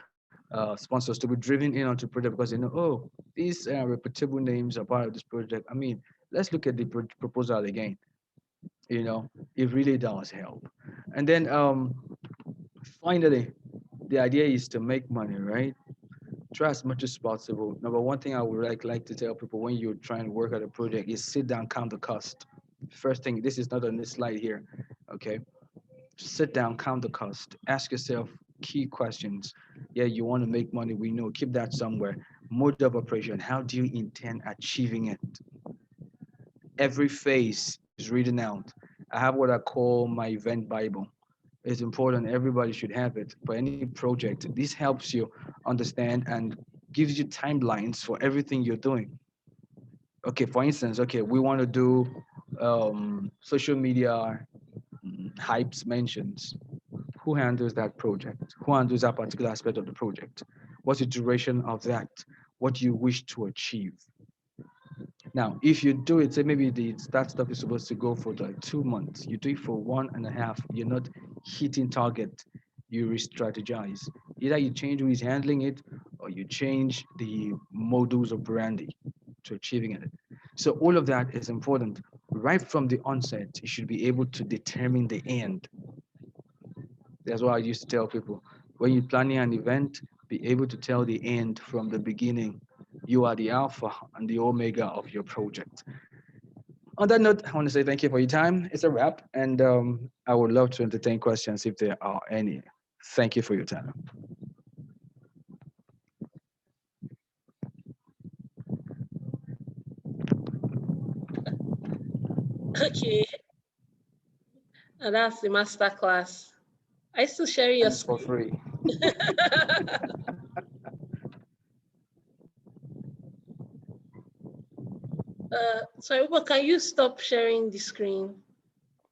sponsors to be driven in onto project because they know, oh, these reputable names are part of this project. I mean, let's look at the proposal again. You know, it really does help. And then finally, the idea is to make money, right? Try as much as possible. Number one thing I would like to tell people when you're trying to work at a project is sit down, count the cost. First thing, this is not on this slide here, okay? Sit down, count the cost, ask yourself key questions. Yeah, you want to make money, we know, keep that somewhere. Mode of operation, how do you intend achieving it? Every phase is written out. I have what I call my event Bible. It's important, everybody should have it for any project. This helps you understand and gives you timelines for everything you're doing. Okay, for instance, okay, we want to do social media hypes mentions. Who handles that project? Who handles that particular aspect of the project? What's the duration of that? What do you wish to achieve? Now, if you do it, say maybe that stuff is supposed to go for like 2 months, you do it for 1.5, you're not hitting target, you re-strategize. Either you change who is handling it or you change the modus operandi to achieving it. So all of that is important. Right from the onset, you should be able to determine the end. That's why I used to tell people when you're planning an event, be able to tell the end from the beginning. You are the alpha and the omega of your project. On that note, I want to say thank you for your time. It's a wrap, and I would love to entertain questions if there are any. Thank you for your time. Okay, and that's the master class. I still sharing your And it's for screen. free. Sorry, but can you stop sharing the screen?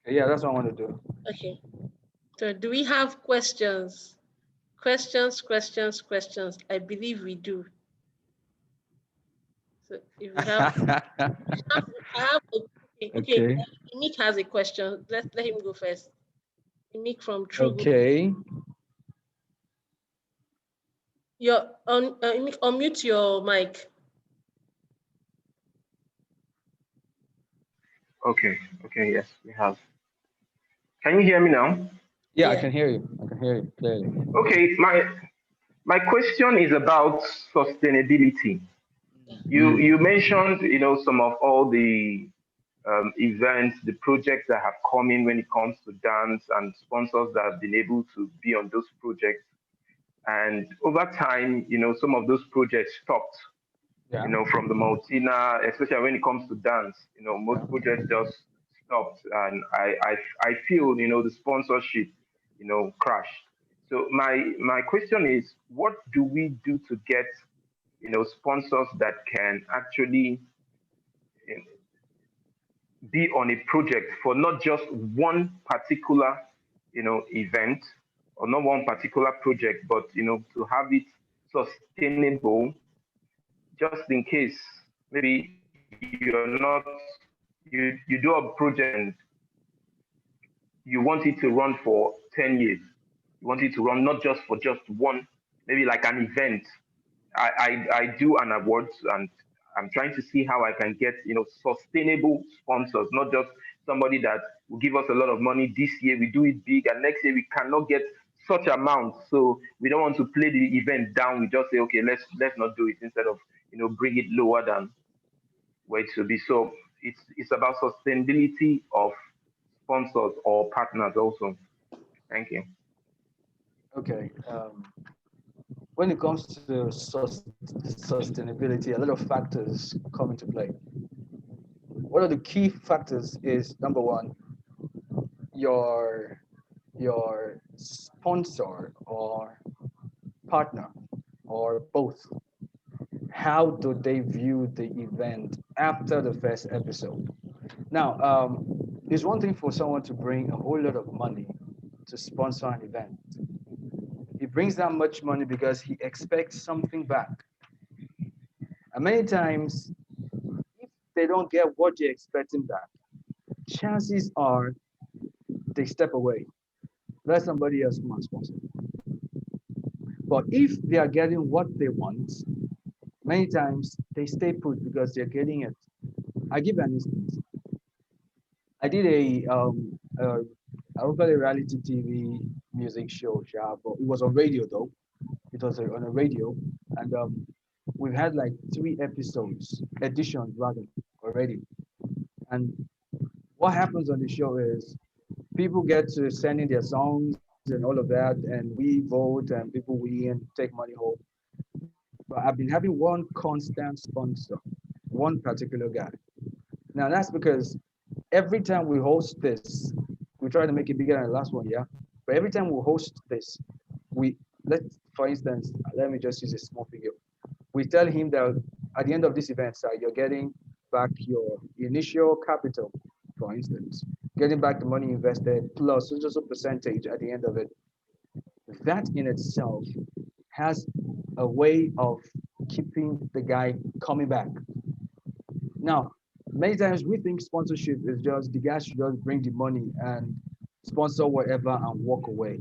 Yeah, that's what I want to do. Okay. So do we have questions? Questions. I believe we do. So if we have, I have. Okay. Okay. Nick has a question. Let him go first. Nick from True Good. Okay. Your on Nick, unmute your mic. Okay, okay, yes, we have. Can you hear me now? Yeah, I Yeah. can hear you. I can hear you clearly. Okay, my question is about sustainability. You Mm. mentioned, some of all the events, the projects that have come in when it comes to dance and sponsors that have been able to be on those projects. And over time, some of those projects stopped, Yeah. from the Multina, especially when it comes to dance, most projects just stopped. And I feel, the sponsorship, crashed. So my question is, what do we do to get, sponsors that can actually be on a project for not just one particular, event or not one particular project, but to have it sustainable, just in case maybe you do a project and you want it to run for 10 years. You want it to run not just for just one, maybe like an event. I do an awards, and I'm trying to see how I can get sustainable sponsors, not just somebody that will give us a lot of money this year. We do it big, and next year we cannot get such amount. So we don't want to play the event down. We just say, okay, let's not do it, instead of bring it lower than where it should be. So it's about sustainability of sponsors or partners also. Thank you. Okay. When it comes to sustainability, a lot of factors come into play. One of the key factors is number one, your your sponsor or partner or both. How do they view the event after the first episode? Now, it's one thing for someone to bring a whole lot of money to sponsor an event. He brings that much money because he expects something back. And many times, if they don't get what they're expecting back, chances are they step away. Let somebody else come and sponsor. But if they are getting what they want, many times they stay put because they're getting it. I give an instance. I did I would call it reality TV music show, yeah, but it was on radio though. It was on a radio, and we've had like 3 editions rather already. And what happens on the show is people get to send in their songs and all of that, and we vote, and people win, take money home. But I've been having one constant sponsor, one particular guy. Now that's because every time we host this, we try to make it bigger than the last one, yeah. But every time we host this, we let, for instance, let me just use a small figure. We tell him that at the end of this event, sir, you're getting back your initial capital, for instance, getting back the money invested plus just a percentage at the end of it. That in itself has a way of keeping the guy coming back. Now, many times we think sponsorship is just the guy should just bring the money and sponsor whatever and walk away.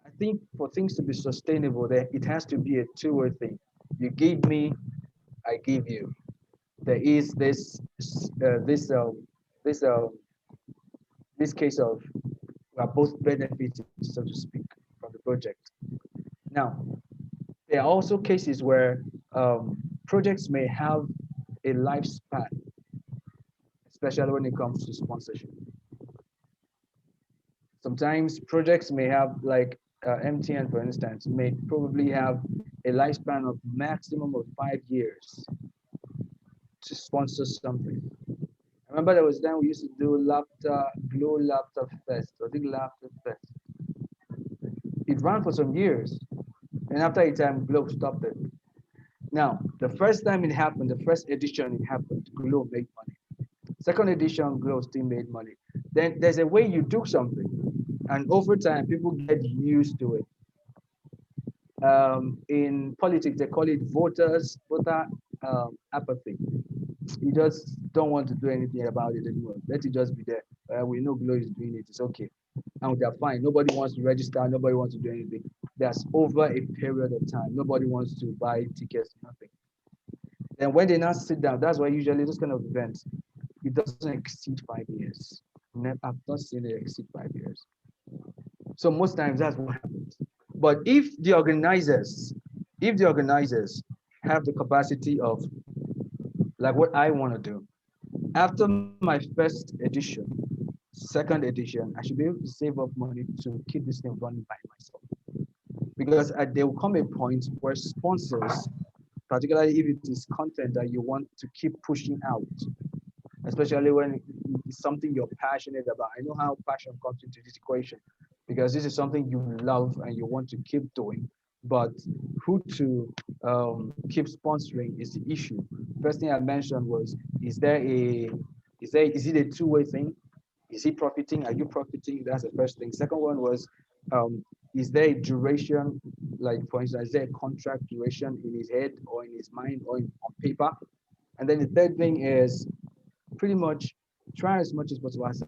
I think for things to be sustainable, there it has to be a two-way thing. You give me, I give you. There is this this case of we are both benefiting, so to speak, from the project. Now, there are also cases where projects may have a lifespan, especially when it comes to sponsorship. Sometimes projects may have, like MTN, for instance, may probably have a lifespan of maximum of 5 years to sponsor something. I remember there was a time we used to do laughter, glow laughter fest, I think laughter fest. It ran for some years, and after a time, Glow stopped it. Now, the first time it happened, the first edition it happened, Glow made money. Second edition, Glow still made money. Then there's a way you do something, and over time, people get used to it. In politics, they call it voter apathy. You just don't want to do anything about it anymore. Let it just be there. We know Glow is doing it. It's okay. And they're fine. Nobody wants to register. Nobody wants to do anything. That's over a period of time. Nobody wants to buy tickets, nothing. Then when they now sit down, that's why usually those kind of events, it doesn't exceed 5 years. I've not seen it exceed 5 years. So most times that's what happens. But if the organizers have the capacity of like what I want to do, after my first edition, second edition, I should be able to save up money to keep this thing running by myself. Because there will come a point where sponsors, particularly if it is content that you want to keep pushing out, especially when it's something you're passionate about. I know how passion comes into this equation because this is something you love and you want to keep doing, but who to keep sponsoring is the issue. First thing I mentioned was, is it a two-way thing? Is he profiting? Are you profiting? That's the first thing. Second one was, is there a duration? Like for instance, is there a contract duration in his head or in his mind or on paper? And then the third thing is pretty much try as much as possible as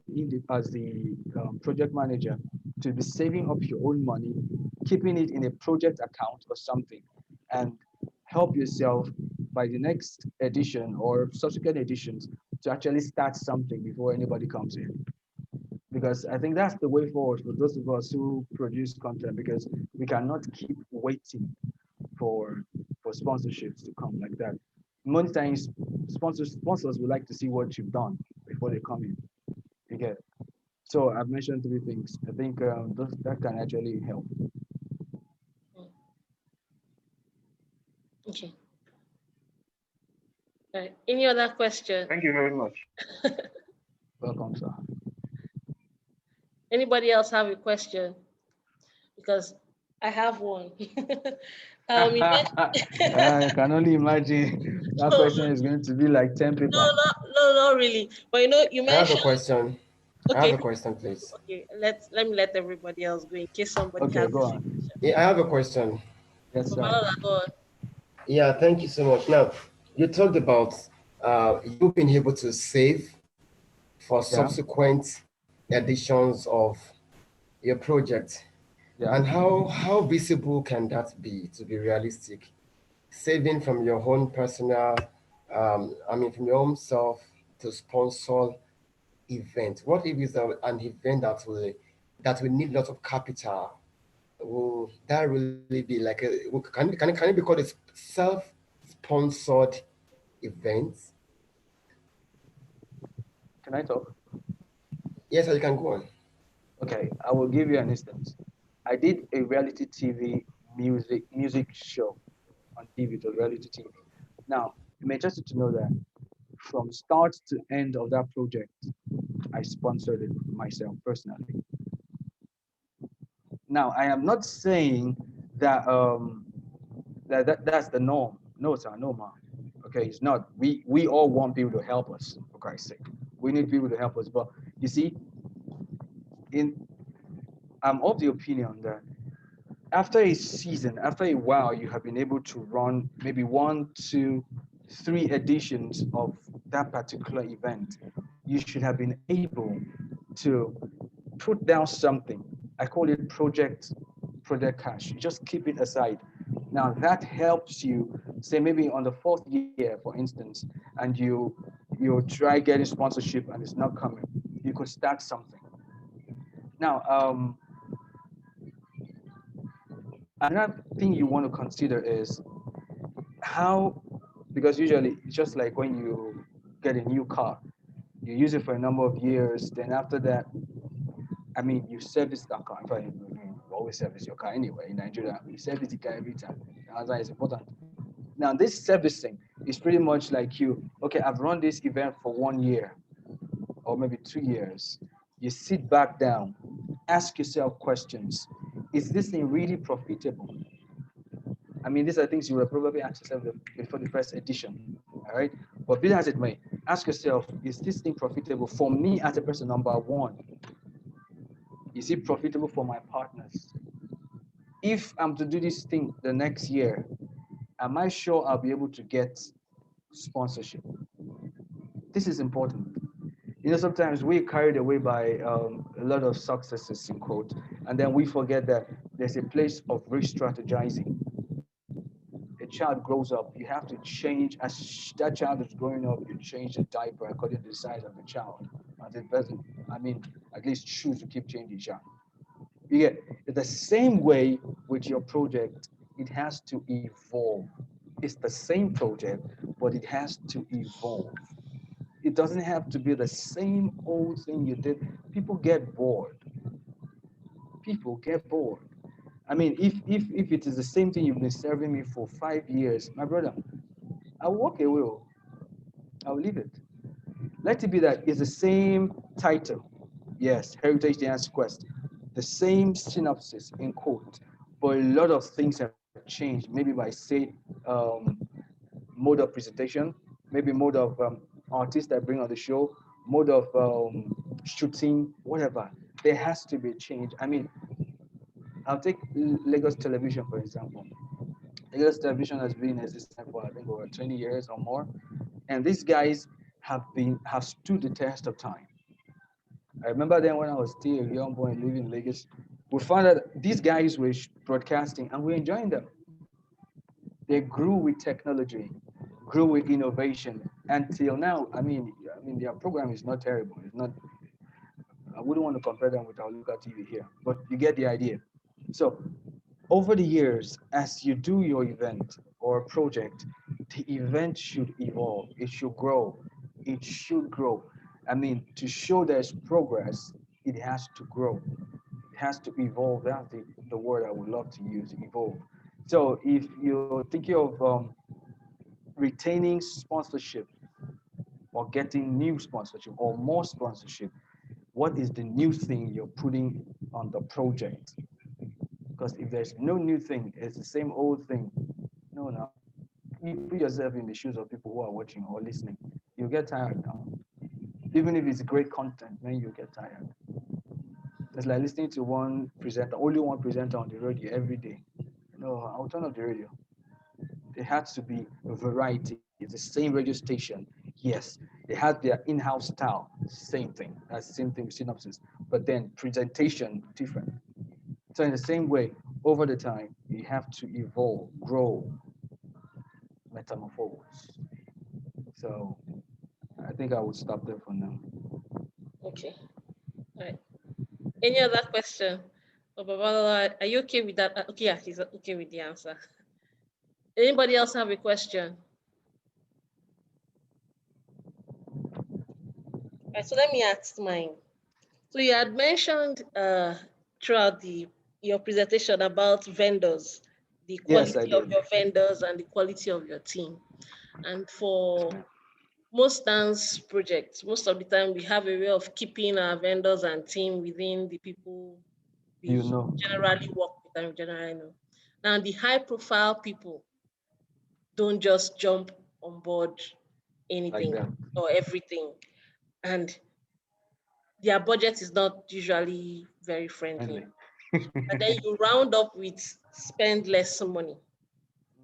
the project manager to be saving up your own money, keeping it in a project account or something, and help yourself by the next edition or subsequent editions to actually start something before anybody comes in. Because I think that's the way forward for those of us who produce content, because we cannot keep waiting for sponsorships to come like that. Many times sponsors would like to see what you've done before they come in. You get it? So I've mentioned 3 things. I think that can actually help. Okay. Any other question? Thank you very much. Welcome, sir. Anybody else have a question? Because I have one. I can only imagine that question is going to be like 10 No, paper. not really. But you I have a mentioned. question. I have Okay, a question, please. okay. Let me let everybody else go in case somebody Okay, has the go same on. question. Yeah, I have a question. Yes, sir. Babalola, go on. Yeah, thank you so much. Now, you talked about you being able to save for Yeah, subsequent editions of your project. yeah. And how visible can that be to be realistic? Saving from your own personal, I mean, from your own self to sponsor event? What if it's an event that will need lots of capital? Will that really be like can it be called a self-sponsored event? Can I talk? Yes, you can go on. Okay, I will give you an instance. I did a reality TV music show on TV. It was reality TV. Now, you may just need to know that from start to end of that project, I sponsored it myself personally. Now, I am not saying that that's the norm. No, sir, no, ma. Okay, it's not. We all want people to help us, for Christ's sake. We need people to help us. But you see, in I'm of the opinion that after a season, after a while, you have been able to run maybe one, two, three editions of that particular event. You should have been able to put down something. I call it project cash. Just keep it aside. Now that helps you, say maybe on the fourth year, for instance, and you try getting sponsorship and it's not coming. You could start something. Now, another thing you want to consider is how, because usually it's just like when you get a new car, you use it for a number of years, then after that, I mean, you service that car. In fact, you always service your car anyway. In Nigeria, you service the car every time. That is important. Now, this servicing is pretty much like you, okay, I've run this event for 1 year or maybe 2 years. You sit back down, ask yourself questions. Is this thing really profitable? I mean, these are things you will probably ask yourself before the first edition, all right? But be that as it may, ask yourself, is this thing profitable for me as a person, number one? Is it profitable for my partners? If I'm to do this thing the next year, am I sure I'll be able to get sponsorship? This is important. You know, sometimes we're carried away by a lot of successes, in quote, and then we forget that there's a place of re-strategizing. A child grows up, you have to change. As that child is growing up, you change the diaper according to the size of the child. As it doesn't, I mean, at least choose to keep changing child. You get the same way with your project, it has to evolve. It's the same project, but it has to evolve. It doesn't have to be the same old thing you did. People get bored. People get bored. I mean, if it is the same thing you've been serving me for 5 years, my brother, I'll walk away. I'll leave it. Let it be that it's the same title. Yes, Heritage Dance Quest. The same synopsis in quote, but a lot of things have changed. Maybe by say mode of presentation, maybe mode of artists that bring on the show, mode of shooting, whatever. There has to be a change. I mean, I'll take Lagos Television for example. Lagos Television has been in existence for I think over 20 years or more, and these guys have stood the test of time. I remember then when I was still a young boy living in Lagos, we found that these guys were broadcasting and we're enjoying them. They grew with technology, grew with innovation until now. I mean, their program is not terrible. It's not. I wouldn't want to compare them with our local TV here, but you get the idea. So over the years, as you do your event or project, the event should evolve. It should grow. It should grow. I mean, to show there's progress, it has to grow. It has to evolve. That's the word I would love to use, evolve. So if you're thinking of retaining sponsorship or getting new sponsorship or more sponsorship, what is the new thing you're putting on the project? Because if there's no new thing, it's the same old thing. No, no. You put yourself in the shoes of people who are watching or listening. You get tired now. Even if it's great content, then you get tired. It's like listening to one presenter, only one presenter on the radio every day. No, I'll turn off the radio. There has to be a variety. It's the same radio station. Yes, they have their in-house style. Same thing. That's the same thing with synopsis. But then presentation different. So in the same way, over the time, you have to evolve, grow, metamorphose. So I think I would stop there for now. Okay. All right. Any other question? Oh, Babalola, are you okay with that? Okay, yeah, he's okay with the answer. Anybody else have a question? All right, so let me ask mine. So you had mentioned throughout your presentation about vendors, the Yes, I quality of did. your vendors and the quality of your team. And for most dance projects, most of the time we have a way of keeping our vendors and team within the people You we know, generally work with and generally know. Now the high profile people don't just jump on board like anything that. or everything. And their budget is not usually very friendly. Friendly. And then you round up with spend less money.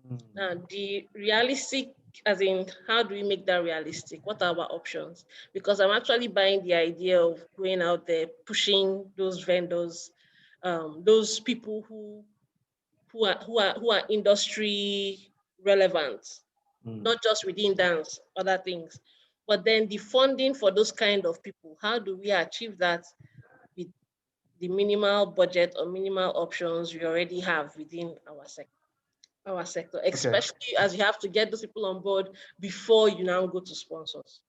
Mm. Now, the realistic, as in, how do we make that realistic? What are our options? Because I'm actually buying the idea of going out there, pushing those vendors, those people who are industry relevant, Mm. not just within dance, other things. But then the funding for those kind of people, how do we achieve that with the minimal budget or minimal options we already have within our sector, Okay. especially as you have to get those people on board before you now go to sponsors.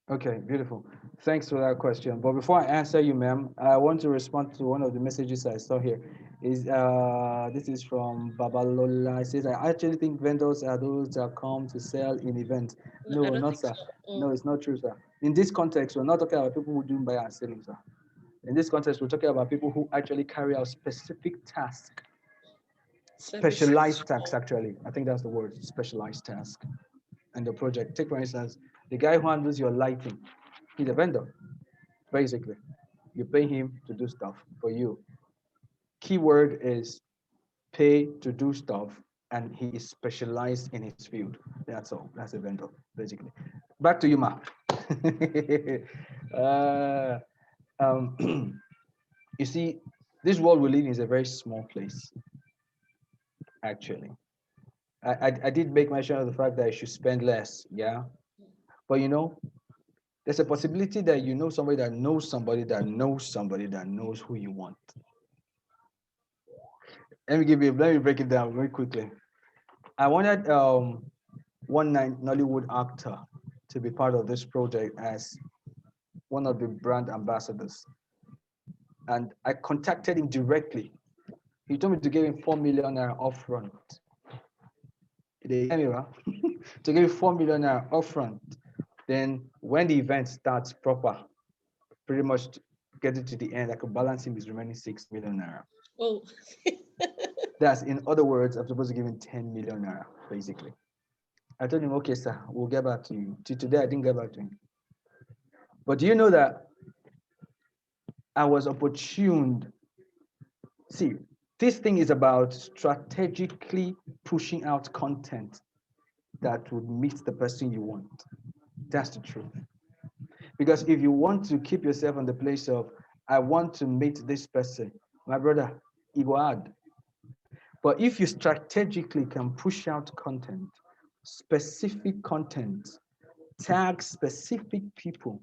Okay, beautiful. Thanks for that question. But before I answer you, ma'am, I want to respond to one of the messages I saw here. Is this is from Babalola. It says, I actually think vendors are those that come to sell in events. No, I No, don't not think sir. so. Mm. No, it's not true, sir. In this context, we're not talking about people who do buy and selling, sir. In this context, we're talking about people who actually carry out specific tasks, Services. specialized tasks, actually. I think that's the word, specialized task. And the project. Take, for instance, the guy who handles your lighting. He's a vendor, basically. You pay him to do stuff for you. Keyword is pay to do stuff, and he is specialized in his field. That's all. That's a vendor, basically. Back to you, Ma. uh, you see, this world we live in is a very small place, actually. I did make mention of the fact that I should spend less, yeah. But there's a possibility that you know somebody that knows somebody that knows somebody that knows who you want. Let me break it down very quickly. I wanted one Nollywood actor to be part of this project as one of the brand ambassadors. And I contacted him directly. He told me to give him 4 million naira upfront. They hear me, right? To give him 4 million naira upfront. Then when the event starts proper, pretty much get it to the end, I could balance him his remaining 6 million naira. Oh, That's, in other words, I'm supposed to give him 10 million naira, basically. I told him, okay, sir, we'll get back to you. Till today, I didn't get back to him. But do you know that I was opportuned? See, this thing is about strategically pushing out content that would meet the person you want. That's the truth. Because if you want to keep yourself in the place of, I want to meet this person, my brother, it will add. But if you strategically can push out content, specific content, tag specific people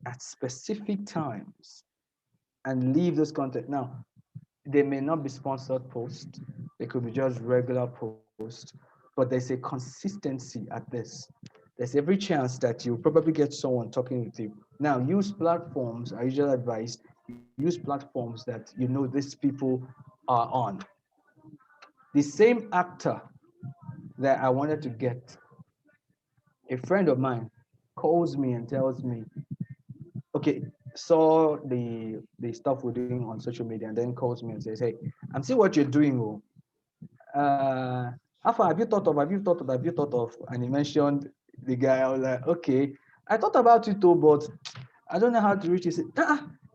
at specific times, and leave those content. Now, they may not be sponsored posts, they could be just regular posts, but there's a consistency at this. There's every chance that you probably get someone talking with you. Now, use platforms, I usually advise, use platforms that you know these people are on. The same actor that I wanted to get, a friend of mine calls me and tells me, okay, saw the stuff we're doing on social media, and then calls me and says, hey, I'm seeing what you're doing. Oh. How far have you thought of? And he mentioned the guy. I was like, okay, I thought about it too, but I don't know how to reach it. He said,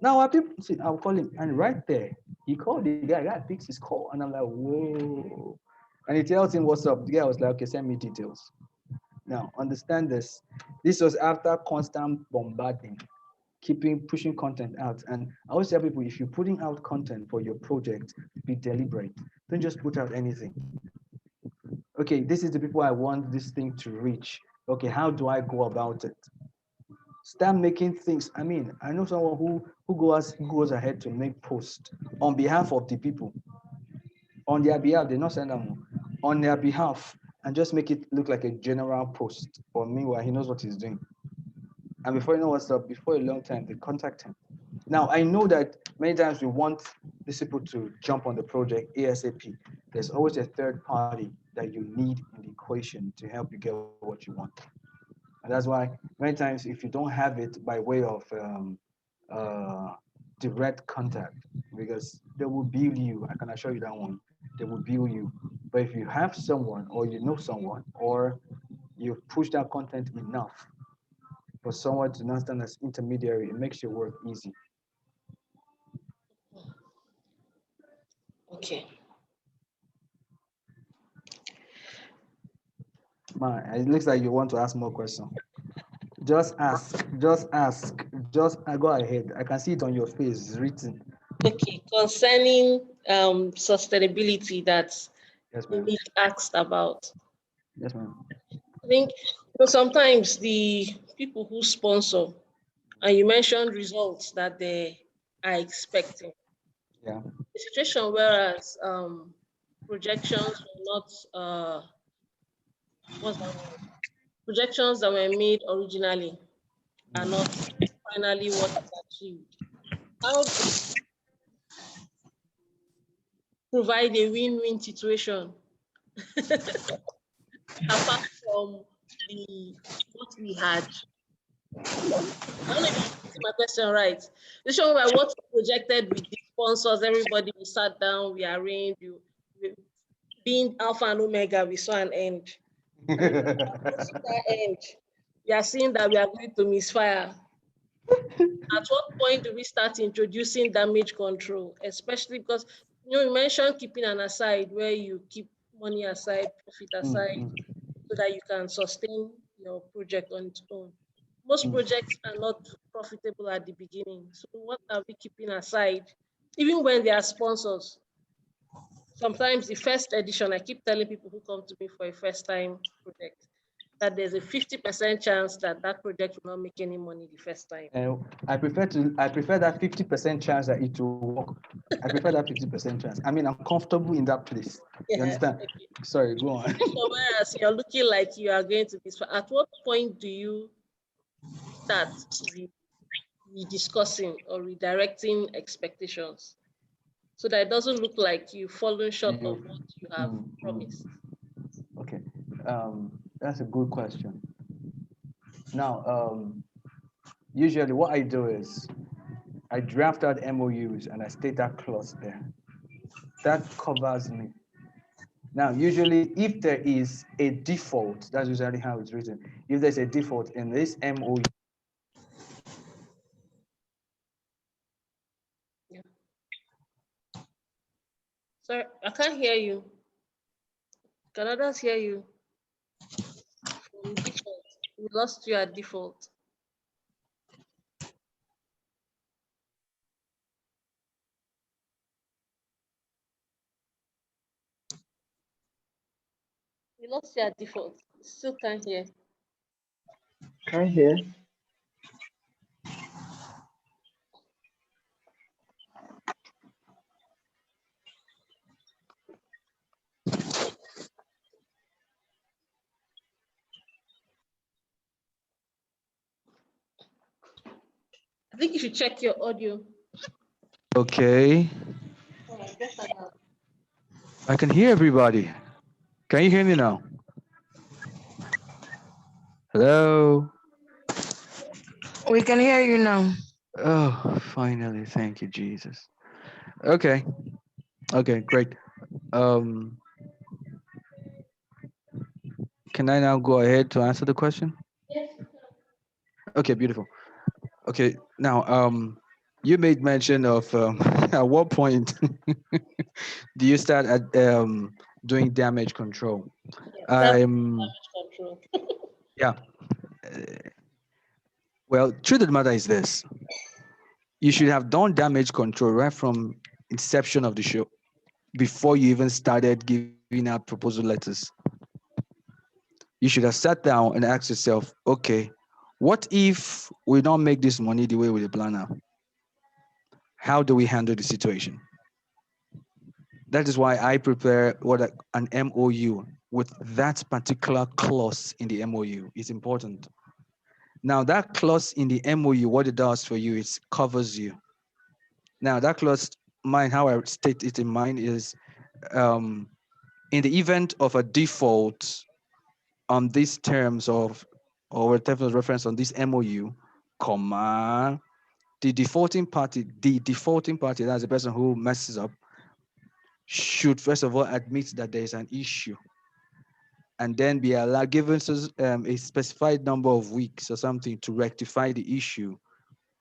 now our people, see, I'll call him. And right there, he called the guy picks his call. And I'm like, whoa. And he tells him what's up. The guy was like, okay, send me details. Now, understand this. This was after constant bombarding, pushing content out. And I always tell people, if you're putting out content for your project, be deliberate. Don't just put out anything. Okay, this is the people I want this thing to reach. Okay, how do I go about it? Start making things. I mean, I know someone who goes ahead to make posts on behalf of the people, on their behalf. They not send them on their behalf and just make it look like a general post. But meanwhile, he knows what he's doing. And before you know what's up, before a long time, they contact him. Now, I know that many times we want these people to jump on the project ASAP. There's always a third party that you need in the equation to help you get what you want. And that's why many times, if you don't have it by way of uh, direct contact, because they will bill you, I can assure you that one, they will bill you. But if you have someone, or you know someone, or you've pushed out content enough for someone to not stand as intermediary, it makes your work easy. Okay. Man, it looks like you want to ask more questions. Just ask, go ahead. I can see it on your face, it's written. Okay. Concerning sustainability that Yes, ma'am. Nick asked about. Yes, ma'am. I think sometimes the people who sponsor, and you mentioned results that they are expecting. Yeah. The situation whereas projections were not what's that word? Projections that were made originally are not finally what is achieved. How do you provide a win-win situation apart from the what we had? I don't know if I'm getting my question right. The show where what we projected with the sponsors, everybody we sat down, we arranged, being alpha and omega, we saw an end. And approaching that end, we are seeing that we are going to misfire. At what point do we start introducing damage control, especially because you mentioned keeping an aside where you keep money aside, profit aside, so that you can sustain your project on its own. Most projects are not profitable at the beginning. So what are we keeping aside? Even when they are sponsors. Sometimes the first edition, I keep telling people who come to me for a first time project that there's a 50% chance that that project will not make any money the first time. I prefer that 50% chance that it will work. I prefer that 50% chance. I mean, I'm comfortable in that place. You Yeah. understand? Okay. Sorry, go on. So whereas you're looking like you are going to be, at what point do you start rediscussing or redirecting expectations so that it doesn't look like you've fallen short of what you have promised? Okay, that's a good question. Now, usually what I do is I draft out MOUs and I state that clause there. That covers me. Now, usually if there is a default, that's usually how it's written. If there's a default in this MOU, Yeah. Sorry, I can't hear you. Can others hear you? From default. We lost you at default. We lost you at default. Still can't hear. Can't hear. I think you should check your audio. okay, All right, better now. I can hear everybody. Can you hear me now? Hello? We can hear you now. Oh, finally, thank you, Jesus. Okay, okay, great. Um, can I now go ahead to answer the question? Yes. Okay, beautiful. Okay, now, you made mention of at what point do you start at doing damage control? Yeah, that's I'm damage control. yeah. Well, truth of the matter is this: you should have done damage control right from inception of the show, before you even started giving out proposal letters. You should have sat down and asked yourself, okay, What if we don't make this money the way we plan now? How do we handle the situation? That is why I prepare an MOU with that particular clause in the MOU. It's important. Now, that clause in the MOU, what it does for you is covers you. Now, that clause, mine, how I state it in mine is um, in the event of a default on these terms of, or terms of reference on this MOU, comma, the defaulting party, that's the person who messes up, should first of all admit that there is an issue and then be allowed, given a specified number of weeks or something to rectify the issue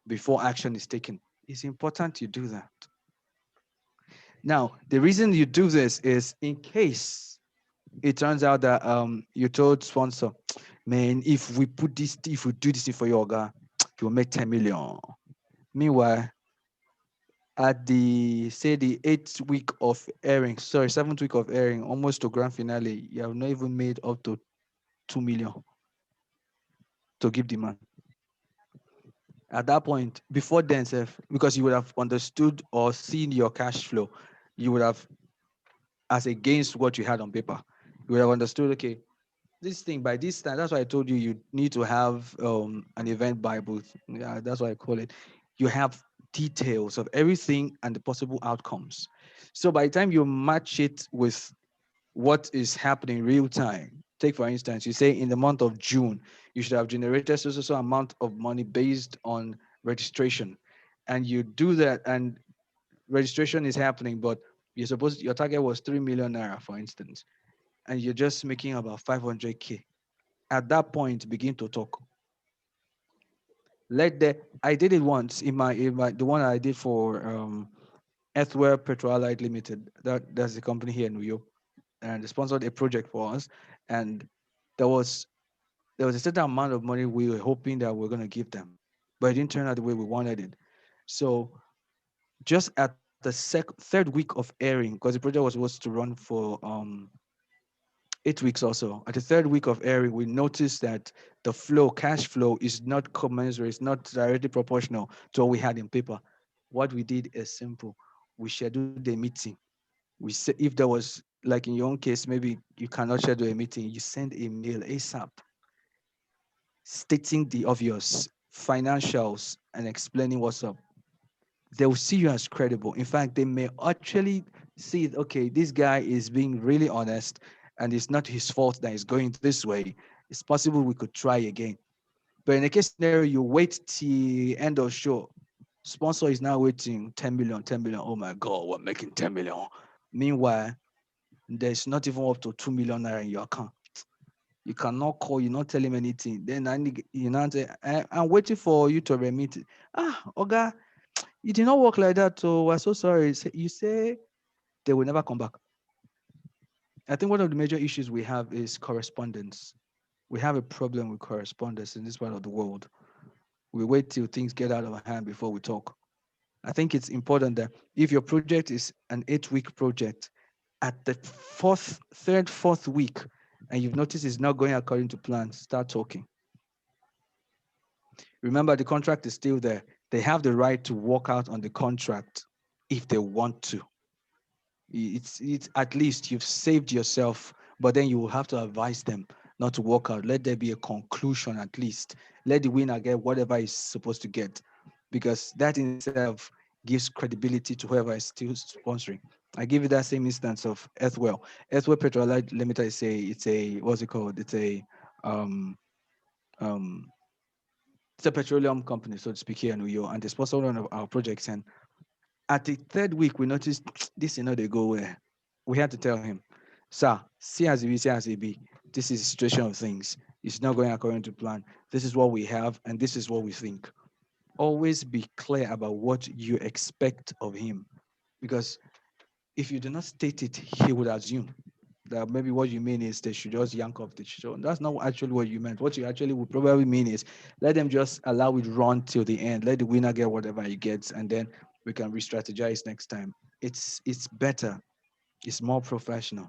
before action is taken. It's important you do that. Now, the reason you do this is in case it turns out that you told sponsor, man, if we do this thing for your guy, you will make 10 million. Meanwhile, at the say the 8th week of airing, sorry, 7th week of airing, almost to grand finale, you have not even made up to 2 million to give the man. At that point, before then, Seth, because you would have understood or seen your cash flow, you would have, as against what you had on paper, you would have understood, okay, this thing by this time, that's why I told you you need to have an event Bible. Yeah, that's what I call it. You have details of everything and the possible outcomes. So by the time you match it with what is happening real time, take for instance, you say in the month of June, you should have generated so amount of money based on registration. And you do that and registration is happening, but your target was 3 million naira, for instance, and you're just making about 500K. At that point, begin to talk. I did it once in my the one I did for Earthware Petrolite Limited. That's the company here in New York, and they sponsored a project for us. And there was there was a certain amount of money we were hoping that we are going to give them, but it didn't turn out the way we wanted it. So just at the 3rd week of airing, because the project was supposed to run for 8 weeks also. At the 3rd week of airing, we noticed that the cash flow is not commensurate, it's not directly proportional to what we had in paper. What we did is simple. We scheduled a meeting. We said if there was, like in your own case, maybe you cannot schedule a meeting, you send a mail ASAP stating the obvious financials and explaining what's up. They will see you as credible. In fact, they may actually see, okay, this guy is being really honest and it's not his fault that he's going this way. It's possible we could try again. But in the case scenario, you wait till end of show. Sponsor is now waiting 10 million, 10 million. Oh my God, we're making 10 million. Meanwhile, there's not even up to 2 million naira in your account. You cannot call, you not tell him anything. Then you know, say, I'm waiting for you to remit it. Oga, it did not work like that. So we're so sorry. You say they will never come back. I think one of the major issues we have is correspondence. We have a problem with correspondence in this part of the world. We wait till things get out of hand before we talk. I think it's important that if your project is an 8-week project, at the fourth week, and you've noticed it's not going according to plan, start talking. Remember, the contract is still there. They have the right to walk out on the contract if they want to. It's at least you've saved yourself, but then you will have to advise them not to walk out. Let there be a conclusion at least. Let the winner get whatever he's supposed to get, because that in itself gives credibility to whoever is still sponsoring. I give you that same instance of Earthwell. Earthwell Petrolite Limited is it's a what's it called? Um um it's a petroleum company, so to speak, here in New York, and they sponsor one of our projects. And at the 3rd week, we noticed this, they go where we had to tell him, sir, see as it be, see as it be. This is the situation of things. It's not going according to plan. This is what we have, and this is what we think. Always be clear about what you expect of him, because if you do not state it, he would assume that maybe what you mean is they should just yank off the show. That's not actually what you meant. What you actually would probably mean is let them just allow it run till the end. Let the winner get whatever he gets, and then we can re-strategize next time. It's better. It's more professional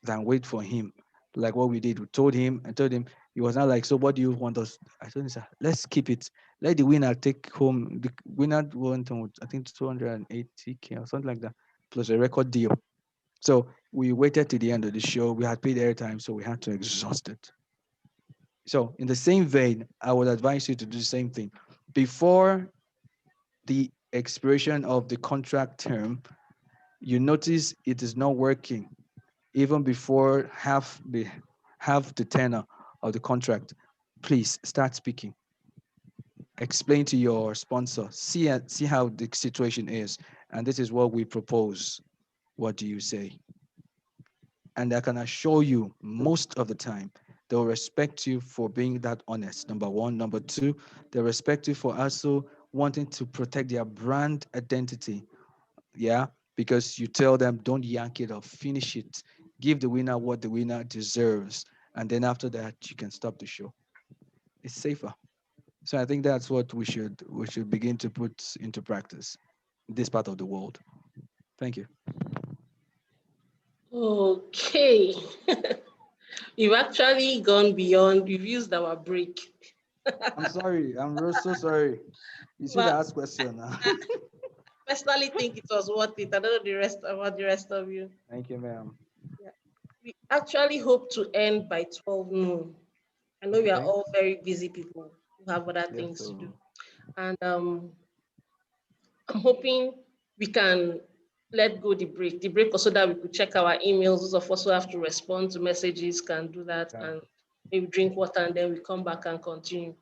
than wait for him. Like what we did, we told him, It was not like, so what do you want us? I told him, sir, let's keep it. Let the winner take home. The winner won, I think, 280K or something like that, plus a record deal. So we waited to the end of the show. We had paid airtime, so we had to exhaust it. So in the same vein, I would advise you to do the same thing. Before the expiration of the contract term, you notice it is not working, even before half the tenor of the contract, please start speaking. Explain to your sponsor, see how the situation is, and this is what we propose. What do you say? And I can assure you, most of the time, they'll respect you for being that honest. Number one. Number two, they respect you for also wanting to protect their brand identity. Yeah, because you tell them, don't yank it off, finish it, give the winner what the winner deserves, and then after that, you can stop the show. It's safer. So I think that's what we should begin to put into practice in this part of the world. Thank you. Okay. We've actually gone beyond, we've used our break. I'm sorry. So sorry. You see the But ask question now. I personally think it was worth it. I don't know the rest about the rest of you. Thank you, ma'am. Yeah. We actually hope to end by 12 noon. I know we are Okay. all very busy people who have other Yes. things to do. So And I'm hoping we can let go the break also that we could check our emails. Those of us who have to respond to messages can do that yeah. and maybe drink water and then we come back and continue.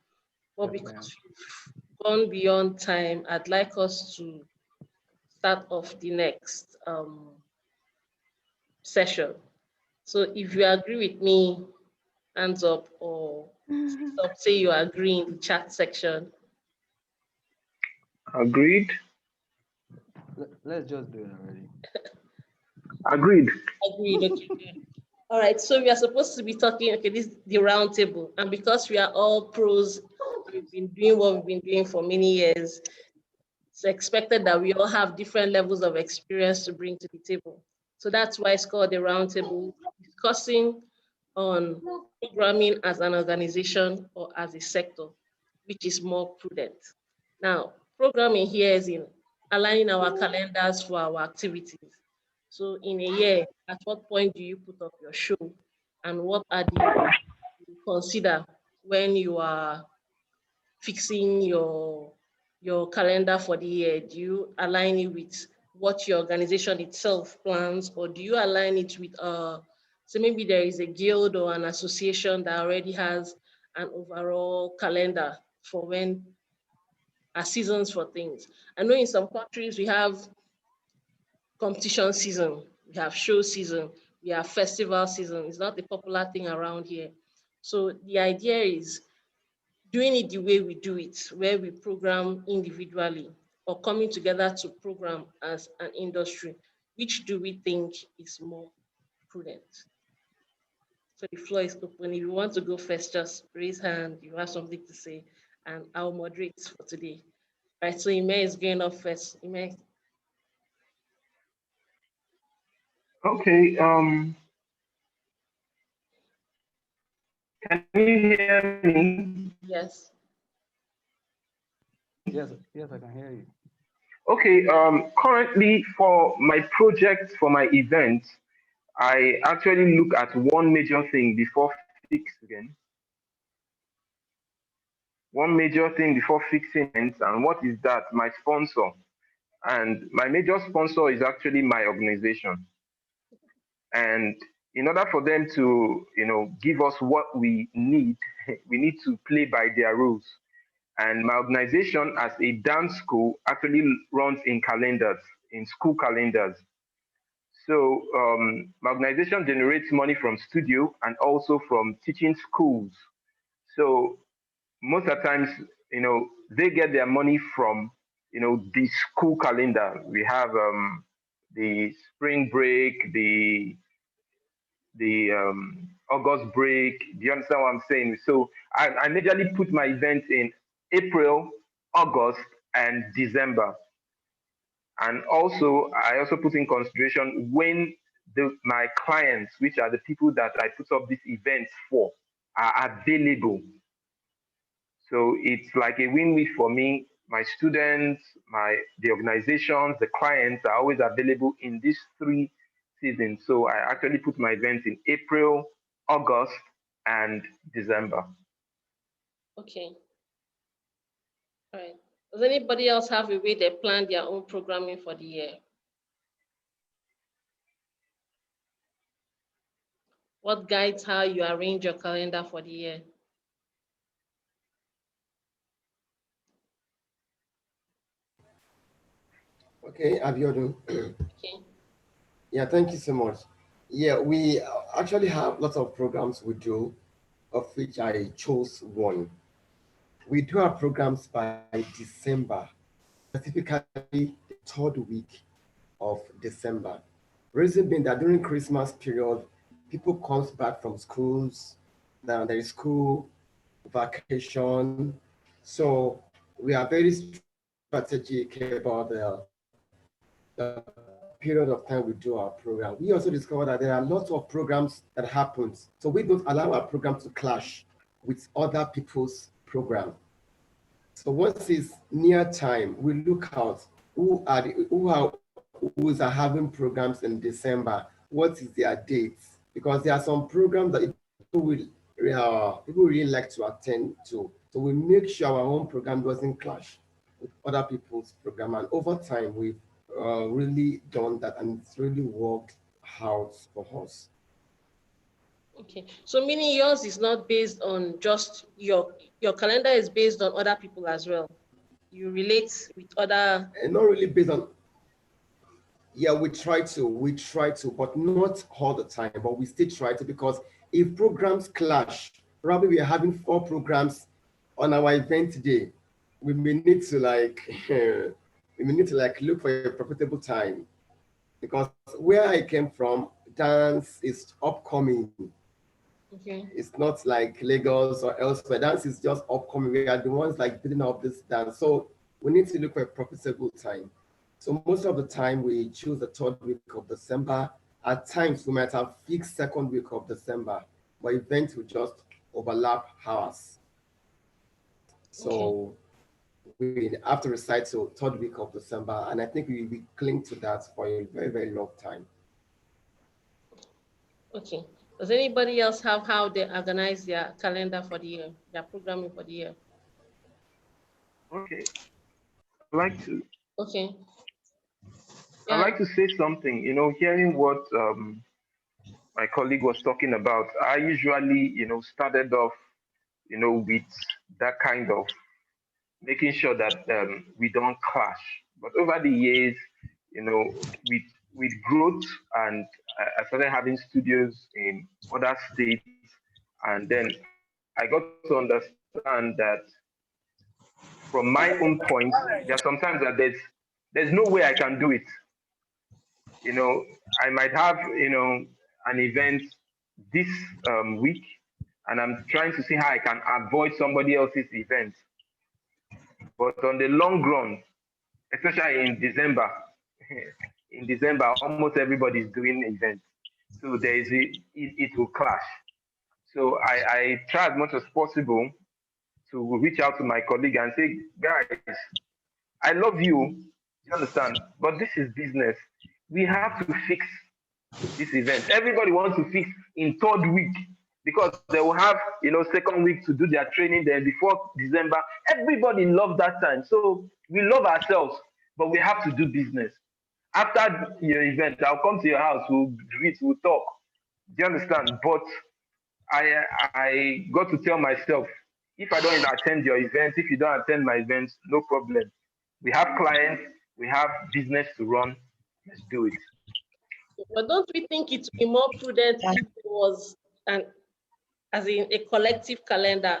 But Yes, ma'am. because we've gone beyond time, I'd like us to start off the next session. So if you agree with me, hands up or stop, say you agree in the chat section. Agreed. Let's just do it already. Agreed. Agreed, okay, good. All right, so we are supposed to be talking, okay, this is the round table. And because we are all pros, we've been doing what we've been doing for many years, it's expected that we all have different levels of experience to bring to the table. So that's why it's called the round table, discussing on programming as an organization or as a sector, which is more prudent. Now, programming here is in aligning our calendars for our activities. So in a year, at what point do you put up your show? And what are the you consider when you are fixing your calendar for the year? Do you align it with what your organization itself plans, or do you align it with so maybe there is a guild or an association that already has an overall calendar for when seasons for things. I know in some countries we have competition season, we have show season, we have festival season. It's not a popular thing around here. So the idea is doing it the way we do it, where we program individually or coming together to program as an industry. Which do we think is more prudent? So the floor is open. If you want to go first, just raise hand. You have something to say, and I'll moderate for today. Right. So Ime is going up first. Ime, Okay. Can you hear me? yes. Yes, yes, I can hear you. Okay. Currently, for my projects, for my events, I actually look at one major thing before fixing. One major thing before fixing it, and what is that? My sponsor. And my major sponsor is actually my organization. And in order for them to, give us what we need, we need to play by their rules. And my organization, as a dance school, actually runs in calendars, in school calendars. So my organization generates money from studio and also from teaching schools. So most of the times, they get their money from, the school calendar. We have the spring break, the August break. Do you understand what I'm saying? So I majorly put my events in April, August, and December. And also, I also put in consideration when my clients, which are the people that I put up these events for, are available. So it's like a win-win for me. My students, the organizations, the clients are always available in these 3 seasons. So I actually put my events in April, August, and December. Okay. All right. Does anybody else have a way they plan their own programming for the year? What guides how you arrange your calendar for the year? Okay, Abiodun. Okay. Yeah, thank you so much. Yeah, we actually have lots of programs we do, of which I chose one. We do our programs by December, specifically the third week of December. Reason being that during Christmas period, people comes back from schools. Now there is school vacation, so we are very strategic about the period of time we do our program. We also discover that there are lots of programs that happens, so we don't allow our program to clash with other people's program. So once it's near time, we look out who are having programs in December. What is their dates? Because there are some programs that people really like to attend to. So we make sure our own program doesn't clash with other people's program. And over time, we've really done that, and it's really worked out for us. Okay. So meaning yours is not based on just your calendar is based on other people as well. You relate with other. And not really based on, yeah, we try to, but not all the time, but we still try to, because if programs clash, probably we are having 4 programs on our event day, we may need to like we may need to like look for a profitable time, because where I came from, dance is upcoming. Okay. It's not like Lagos or elsewhere. Dance is just upcoming. We are the ones like building up this dance. So we need to look for a profitable time. So most of the time we choose the third week of December. At times we might have fixed second week of December, but events will just overlap hours. Okay. So we have to recite till third week of December, and I think we cling to that for a very, very long time. Okay. Does anybody else have how they organize their calendar for the year, their programming for the year? Okay. I'd like to Okay. I'd Yeah. like to say something. Hearing what my colleague was talking about, I usually, started off, with that kind of making sure that we don't clash. But over the years, with growth, and I started having studios in other states, and then I got to understand that from my own point, there are sometimes that there's no way I can do it. You know, I might have an event this week, and I'm trying to see how I can avoid somebody else's event. But on the long run, especially in December, in December, almost everybody is doing events. So it will clash. So I try as much as possible to reach out to my colleague and say, guys, I love you, you understand, but this is business. We have to fix this event. Everybody wants to fix in third week because they will have, second week to do their training. Then before December, everybody loves that time. So we love ourselves, but we have to do business. After your event, I'll come to your house. We'll greet. We'll talk. Do you understand? But I got to tell myself, if I don't attend your event, if you don't attend my events, no problem. We have clients, we have business to run. Let's do it. But don't we think it would be more prudent if it was as in a collective calendar,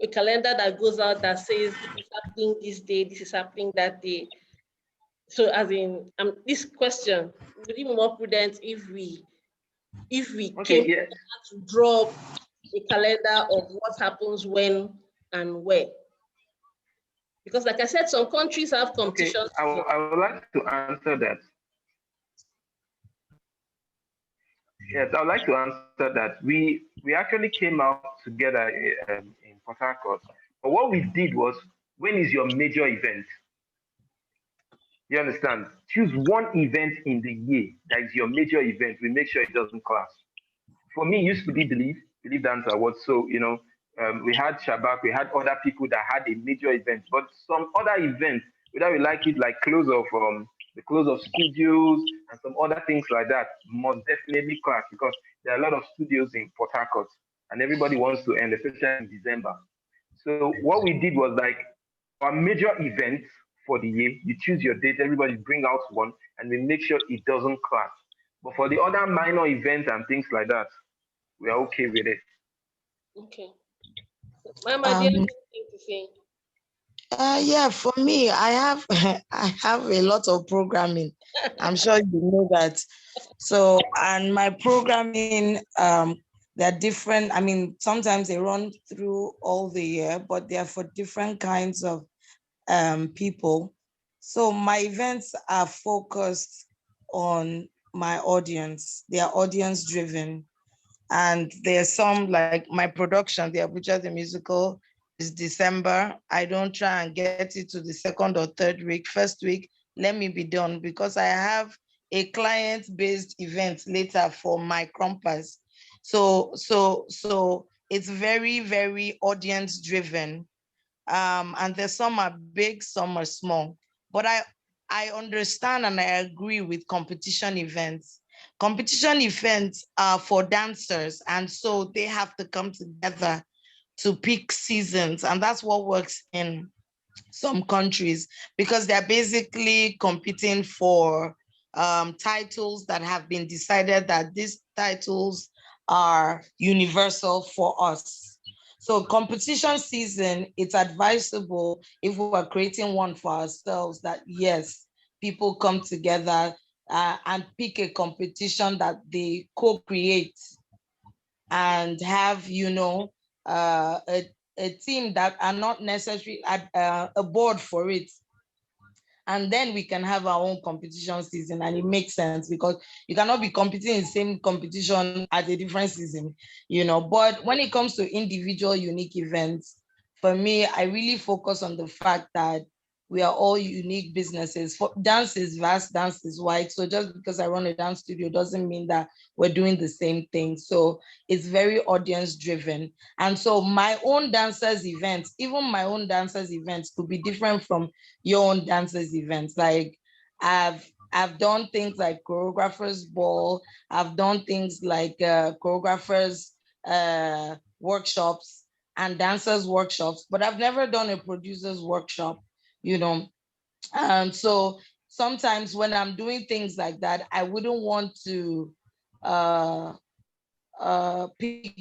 a calendar that goes out that says this is happening this day, this is happening that day. So as in this question, would it be more prudent if we Okay, came yeah. to draw up a calendar of what happens when and where? Because like I said, some countries have Okay, competitions. I would like to answer that. Yes, I'd like to answer that. We actually came out together in Port Harcourt. But what we did was, when is your major event? You understand? Choose one event in the year that is your major event. We make sure it doesn't clash. For me, it used to be Believe Dance Awards. So, we had Shabak, we had other people that had a major event, but some other events, whether we like it, like the close of studios and some other things like that, must definitely clash because there are a lot of studios in Port Harcourt and everybody wants to end, especially in December. So what we did was like our major events for the year, you choose your date, everybody bring out one, and we make sure it doesn't clash. But for the other minor events and things like that, we are okay with it. Okay. Mama, do you have Um, anything to say? yeah, for me, I have I have a lot of programming. I'm sure you know that. So, and my programming, they're different. I mean, sometimes they run through all the year, but they're for different kinds of people. So my events are focused on my audience. They are audience driven. And there's some like my production, the Abuja the musical is December. I don't try and get it to the second or third week. First week, let me be done because I have a client-based event later for my crumpers. So it's very, very audience driven. And there's some are big, some are small. But I understand and I agree with competition events. Competition events are for dancers, and so they have to come together to pick seasons, and that's what works in some countries because they're basically competing for titles that have been decided that these titles are universal for us. So competition season, it's advisable if we're creating one for ourselves that yes, people come together and pick a competition that they co-create and have, a team that are not necessarily a board for it, and then we can have our own competition season, and it makes sense because you cannot be competing in the same competition at a different season. But when it comes to individual unique events, for me, I really focus on the fact that we are all unique businesses. For dance is vast, dance is wide, so just because I run a dance studio doesn't mean that we're doing the same thing. So it's very audience driven, and so my own dancers events, even my own dancers events, could be different from your own dancers events. Like I've done things like choreographers ball. I've done things like choreographers workshops and dancers workshops, but I've never done a producers workshop. You know, so sometimes when I'm doing things like that, I wouldn't want to uh, pick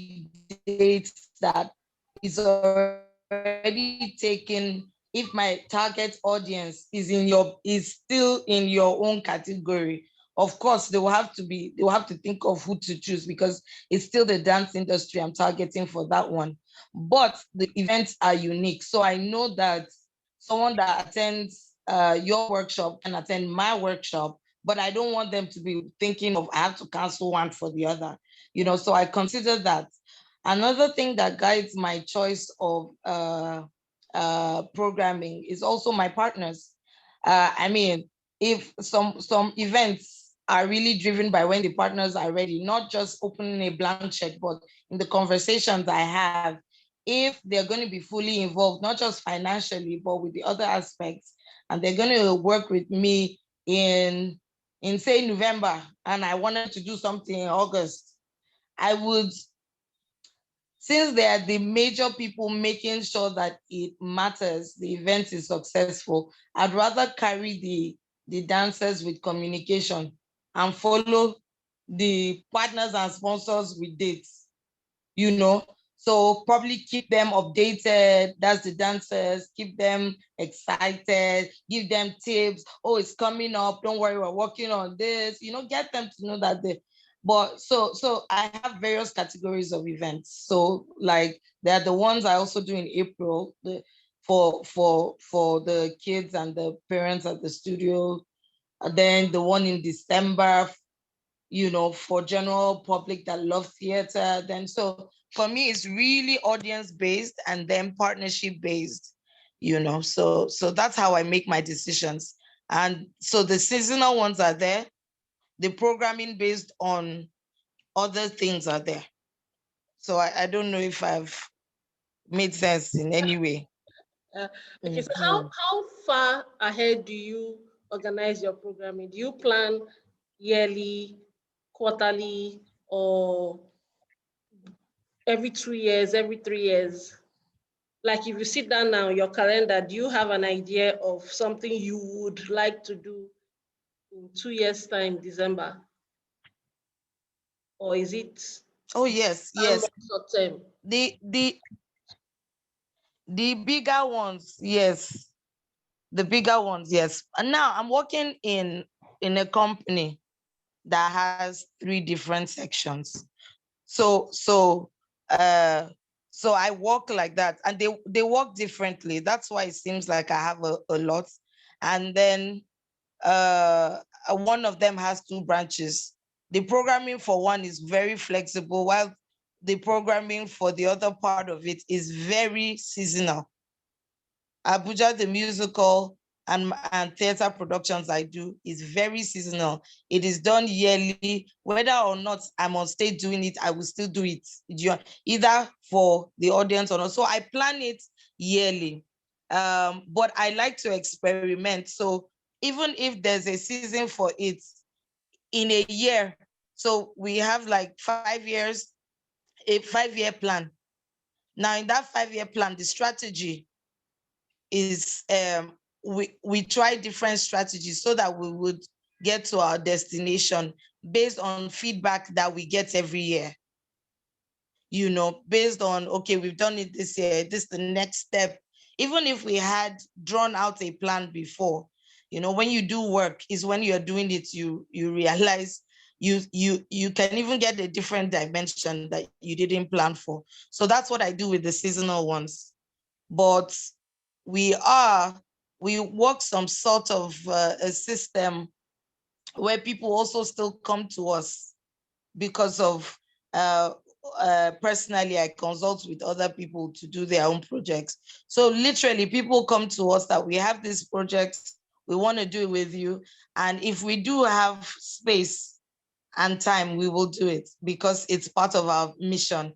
dates that is already taken. If my target audience is still in your own category, of course they will have to think of who to choose because it's still the dance industry I'm targeting for that one. But the events are unique, so I know that someone that attends your workshop can attend my workshop, but I don't want them to be thinking of I have to cancel one for the other. So I consider that. Another thing that guides my choice of programming is also my partners. I mean, if some events are really driven by when the partners are ready, not just opening a blank check, but in the conversations I have, if they're going to be fully involved, not just financially, but with the other aspects, and they're going to work with me in say November, and I wanted to do something in August, I would, since they are the major people making sure that it matters, the event is successful, I'd rather carry the dancers with communication and follow the partners and sponsors with dates, you know. So probably keep them updated. That's the dancers. Keep them excited. Give them tips. Oh, it's coming up. Don't worry, we're working on this. Get them to know that they. But so I have various categories of events. So like they're the ones I also do in April. For the kids and the parents at the studio. And then the one in December for general public that love theater. Then so for me, it's really audience based and then partnership based, so that's how I make my decisions. And so the seasonal ones are there, the programming based on other things are there. So I don't know if I've made sense in any way. Okay, so Mhm. how far ahead do you organize your programming? Do you plan yearly, quarterly, or every 2 years, every 3 years? Like if you sit down now, your calendar, do you have an idea of something you would like to do in 2 years' time, December? Or is it Oh yes, more yes. short term? The bigger ones, yes. The bigger ones, yes. And now I'm working in a company that has 3 different sections. So so uh so I work like that, and they work differently. That's why it seems like I have a lot. And then one of them has 2 branches. The programming for one is very flexible, while the programming for the other part of it is very seasonal. Abuja, the musical and theater productions I do is very seasonal. It is done yearly. Whether or not I'm on stage doing it, I will still do it, either for the audience or not. So I plan it yearly. But I like to experiment. So even if there's a season for it in a year, so we have like 5 years, a 5-year plan. Now in that 5-year plan, the strategy is we try different strategies so that we would get to our destination based on feedback that we get every year. Based on, okay, we've done it this year, this is the next step. Even if we had drawn out a plan before, when you do work is when you're doing it, you realize you can even get a different dimension that you didn't plan for. So that's what I do with the seasonal ones. But we work some sort of a system where people also still come to us because of personally I consult with other people to do their own projects. So literally people come to us that we have this project, we want to do it with you, and if we do have space and time, we will do it because it's part of our mission.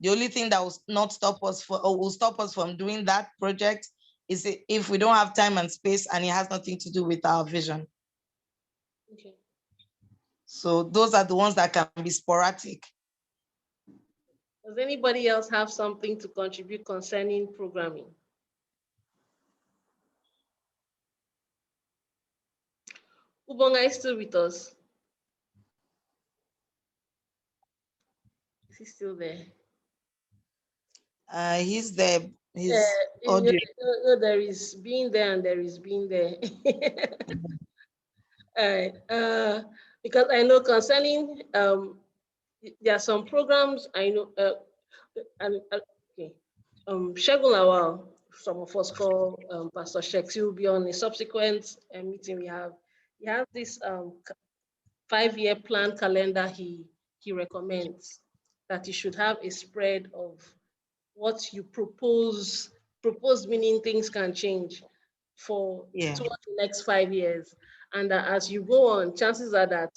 The only thing that will not stop us or will stop us from doing that project is if we don't have time and space and it has nothing to do with our vision. Okay. So those are the ones that can be sporadic. Does anybody else have something to contribute concerning programming? Ubonga is still with us. Is he still there? He's there. His You audio. know, there is being there and there is being there. All right. Because I know concerning there are some programs I know. And okay. Shegun Lawal, some of us call Pastor Shex, he will be on a subsequent meeting we have. He has this 5-year plan calendar he recommends that you should have a spread of what you propose. Propose meaning things can change for Yeah. towards the next 5 years. And as you go on, chances are that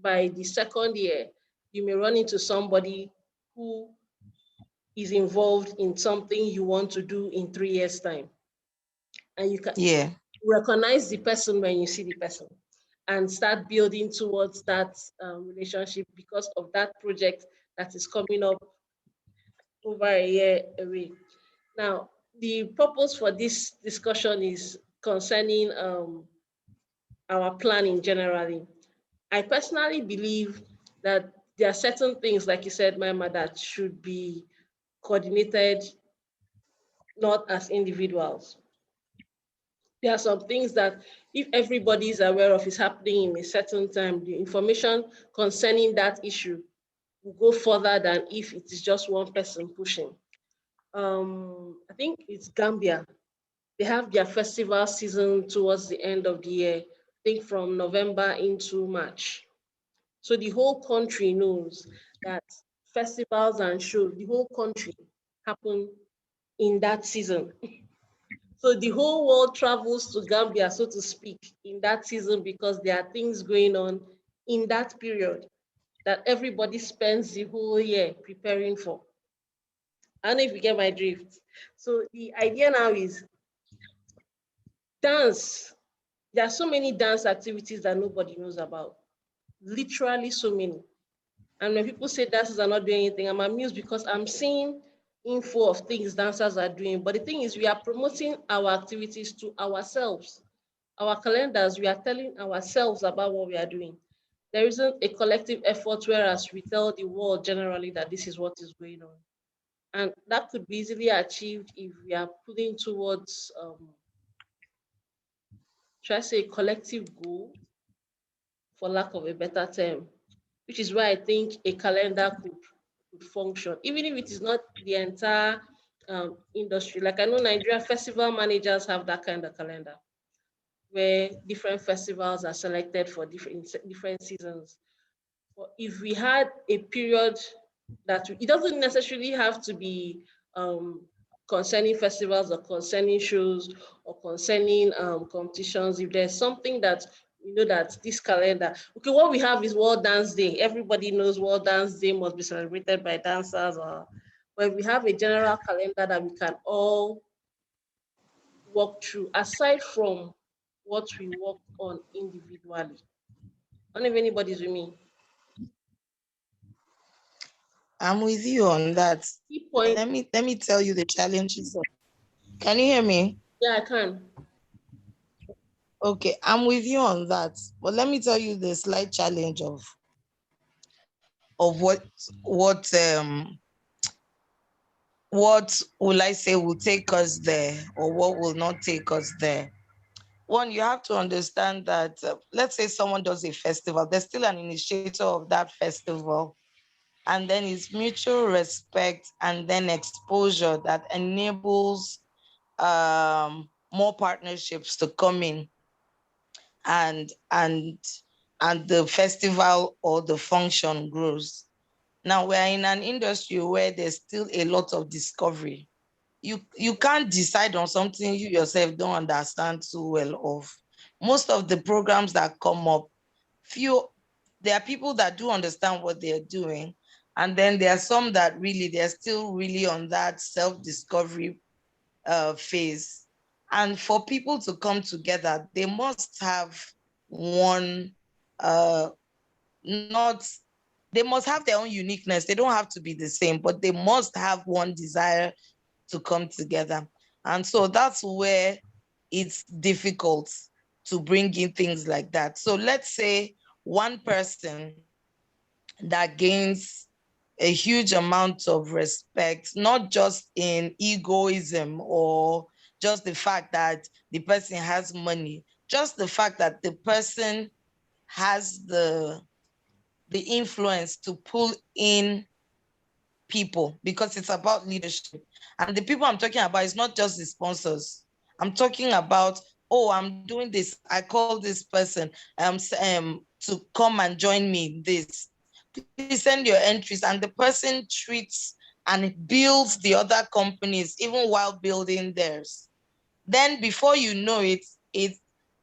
by the second year, you may run into somebody who is involved in something you want to do in 3 years' time. And you can Yeah. recognize the person when you see the person and start building towards that relationship because of that project that is coming up over a year away. Now, the purpose for this discussion is concerning our planning generally. I personally believe that there are certain things, like you said, Mama, that should be coordinated not as individuals. There are some things that if everybody is aware of is happening in a certain time, the information concerning that issue will go further than if it is just one person pushing. I think it's Gambia. They have their festival season towards the end of the year, I think from November into March. So the whole country knows that festivals and shows, the whole country happen in that season. So the whole world travels to Gambia, so to speak, in that season because there are things going on in that period that everybody spends the whole year preparing for. I don't know if you get my drift. So the idea now is dance. There are so many dance activities that nobody knows about. Literally so many. And when people say dancers are not doing anything, I'm amused because I'm seeing info of things dancers are doing. But the thing is, we are promoting our activities to ourselves. Our calendars, we are telling ourselves about what we are doing. There isn't a collective effort, whereas we tell the world generally that this is what is going on. And that could be easily achieved if we are putting towards, should I say, collective goal, for lack of a better term, which is why I think a calendar could function, even if it is not the entire industry. Like I know Nigeria festival managers have that kind of calendar where different festivals are selected for different seasons. But if we had a period that it doesn't necessarily have to be um, concerning festivals or concerning shows or concerning competitions. If there's something that you know that this calendar, okay, what we have is World Dance Day. Everybody knows World Dance Day must be celebrated by dancers, or but we have a general calendar that we can all work through, aside from what we work on individually. I don't know if anybody's with me. I'm with you on that. Key point. Let me tell you the challenges. Can you hear me? Yeah, I can. Okay, I'm with you on that. But let me tell you the slight challenge of what will I say will take us there or what will not take us there. One, you have to understand that let's say someone does a festival, there's still an initiator of that festival, and then it's mutual respect and then exposure that enables more partnerships to come in and and and the festival or the function grows. Now we're in an industry where there's still a lot of discovery. You can't decide on something you yourself don't understand too well of. Most of the programs that come up, few there are people that do understand what they're doing, and then there are some that really they're still really on that self-discovery phase. And for people to come together, they must have one, uh, not, they must have their own uniqueness. They don't have to be the same, but they must have one desire to come together. And so that's where it's difficult to bring in things like that. So let's say one person that gains a huge amount of respect, not just in egoism or just the fact that the person has money, just the fact that the person has the influence to pull in people, because it's about leadership. And the people I'm talking about is not just the sponsors. I'm talking about, oh, I'm doing this. I call this person to come and join me in this. Please send your entries. And the person treats and builds the other companies even while building theirs. Then before you know it,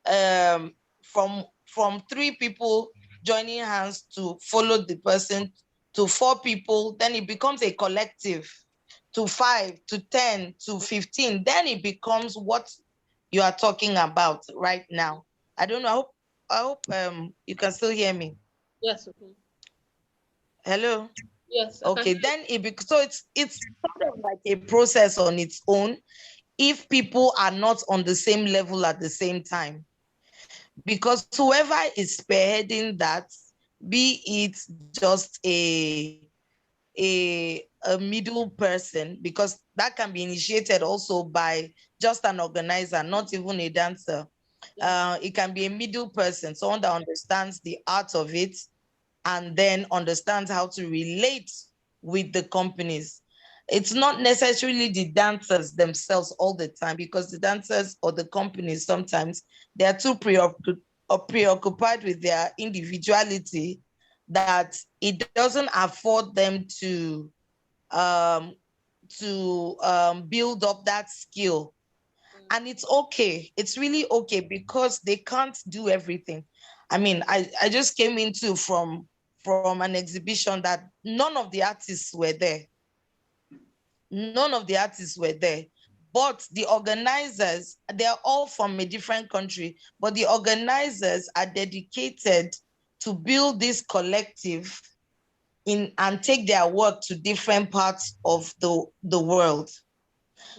um, from 3 people joining hands to follow the person to 4 people, then it becomes a collective, to 5 to 10 to 15. Then it becomes what you are talking about right now. I don't know. I hope you can still hear me. Yes, okay. Hello. Yes, I can Okay. hear Then so it's sort of like a process on its own if people are not on the same level at the same time. Because whoever is spearheading that, be it just a middle person, because that can be initiated also by just an organizer, not even a dancer. It can be a middle person, someone that understands the art of it and then understands how to relate with the companies. It's not necessarily the dancers themselves all the time, because the dancers or the companies sometimes they're too preoccupied with their individuality that it doesn't afford them to build up that skill. And it's okay. It's really okay because they can't do everything. I mean, I just came into from an exhibition that none of the artists were there. None of the artists were there. But the organizers, they're all from a different country, but the organizers are dedicated to build this collective and take their work to different parts of the world.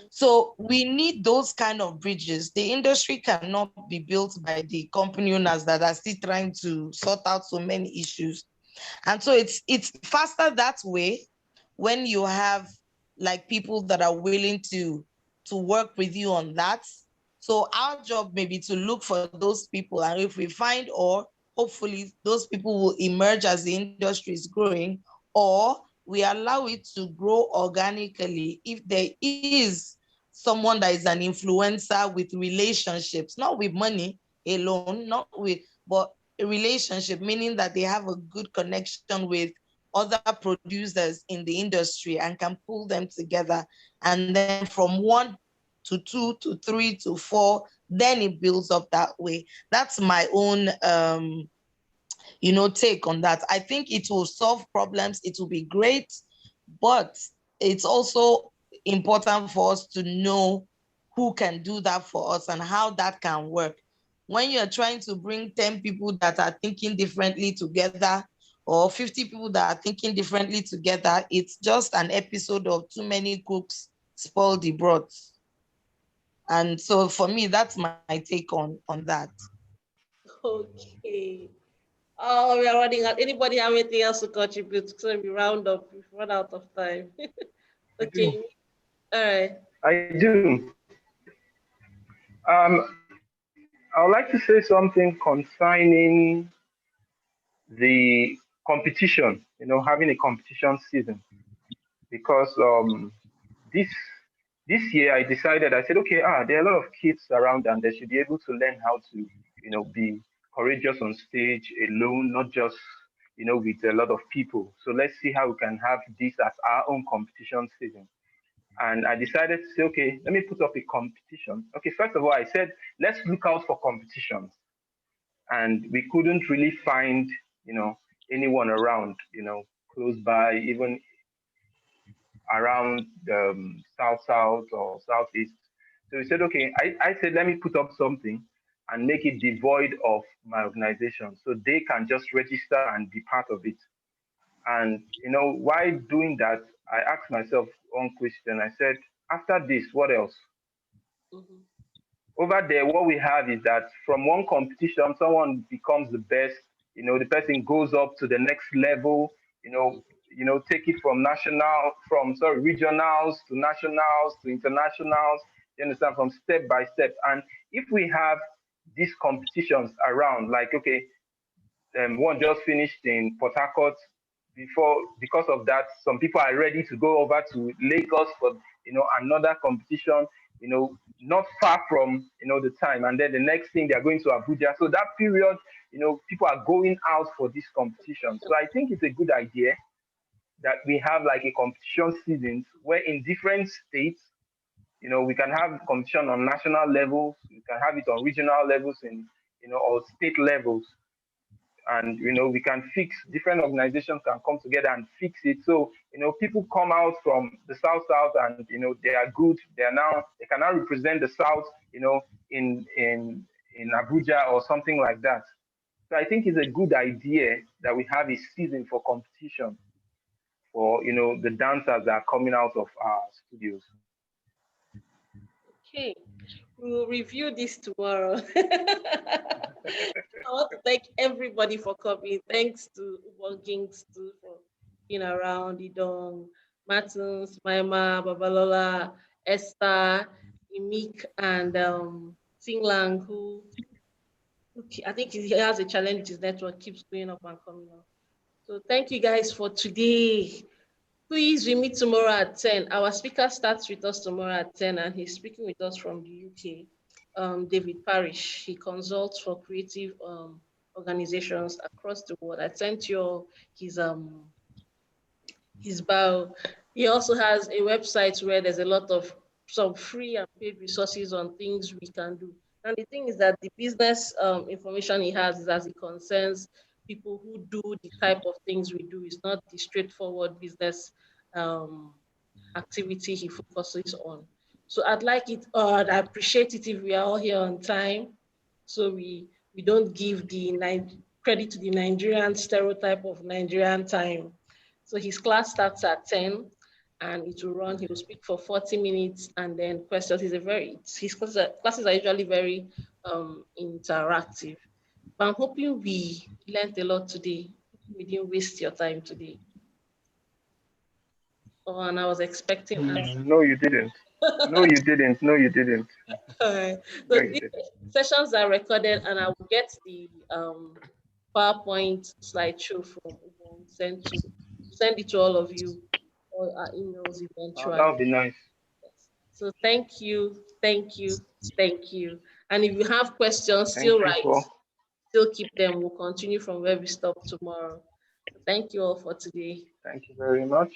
So we need those kind of bridges. The industry cannot be built by the company owners that are still trying to sort out so many issues. And so it's faster that way when you have like people that are willing to work with you on that. So our job may be to look for those people, and if we find, or hopefully those people will emerge as the industry is growing, or we allow it to grow organically if there is someone that is an influencer with relationships, not with money alone, not with, but a relationship, meaning that they have a good connection with other producers in the industry and can pull them together. And then from 1 to 2 to 3 to 4, then it builds up that way. That's my own take on that. I think it will solve problems. It will be great, but it's also important for us to know who can do that for us and how that can work. When you're trying to bring 10 people that are thinking differently together, or 50 people that are thinking differently together, it's just an episode of too many cooks spoil the broth. And so for me, that's my take on that. Okay. Oh, we are running out. Anybody have anything else to contribute? So we round up. We've run out of time. I do. Okay. All right. I do. I would like to say something concerning the competition, having a competition season. Because this this year I decided, I said, okay, there are a lot of kids around and they should be able to learn how to, be courageous on stage alone, not just, with a lot of people. So let's see how we can have this as our own competition season. And I decided to say, okay, let me put up a competition. Okay, first of all, I said, let's look out for competitions. And we couldn't really find, anyone around, close by, even around the south or southeast. So we said, okay, I said, let me put up something and make it devoid of my organization so they can just register and be part of it. And, while doing that, I asked myself one question. I said, after this, what else? Mhm. Over there, what we have is that from one competition, someone becomes the best. The person goes up to the next level. Take it from regionals to nationals to internationals. You understand, from step by step. And if we have these competitions around, like, okay, one just finished in Port Harcourt. Because of that, some people are ready to go over to Lagos for another competition. Not far from the time, and then the next thing they are going to Abuja. So that period, people are going out for this competition. So I think it's a good idea that we have like a competition seasons where in different states, we can have competition on national levels, we can have it on regional levels, and or state levels. And we can fix, different organizations can come together and fix it. So people come out from the south and they are good, they can now represent the south, in Abuja or something like that. So I think it's a good idea that we have a season for competition for the dancers that are coming out of our studios. Okay. We'll review this tomorrow. I want to thank everybody for coming. Thanks to Ubon Kings too for being around, Idong, Martins, Maima, Babalola, Esther, Imik, and Singlang, who I think he has a challenge with his network, keeps going up and coming up. So thank you guys for today. Please, we meet tomorrow at 10. Our speaker starts with us tomorrow at 10, and he's speaking with us from the UK, David Parish. He consults for creative organizations across the world. I sent you his bio. He also has a website where there's a lot of some free and paid resources on things we can do. And the thing is that the business information he has is as it concerns people who do the type of things we do. It's not the straightforward business um, activity he focuses on. So I'd like it, or I'd appreciate it if we are all here on time. So we don't give the credit to the Nigerian stereotype of Nigerian time. So his class starts at 10 and it will run, he will speak for 40 minutes and then questions. His classes are usually very interactive. But I'm hoping we learned a lot today. We didn't waste your time today. Oh, and I was expecting answers. No, you didn't. No, you didn't. No, you didn't. So No, you these didn't. sessions are recorded and I will get the PowerPoint slideshow from Ubon send it to all of you or our emails Oh, that eventually. would be nice. Yes. So thank you, thank you, thank you. And if you have questions, Thank still you write, for. still keep them. We'll continue from where we stop tomorrow. So thank you all for today. Thank you very much.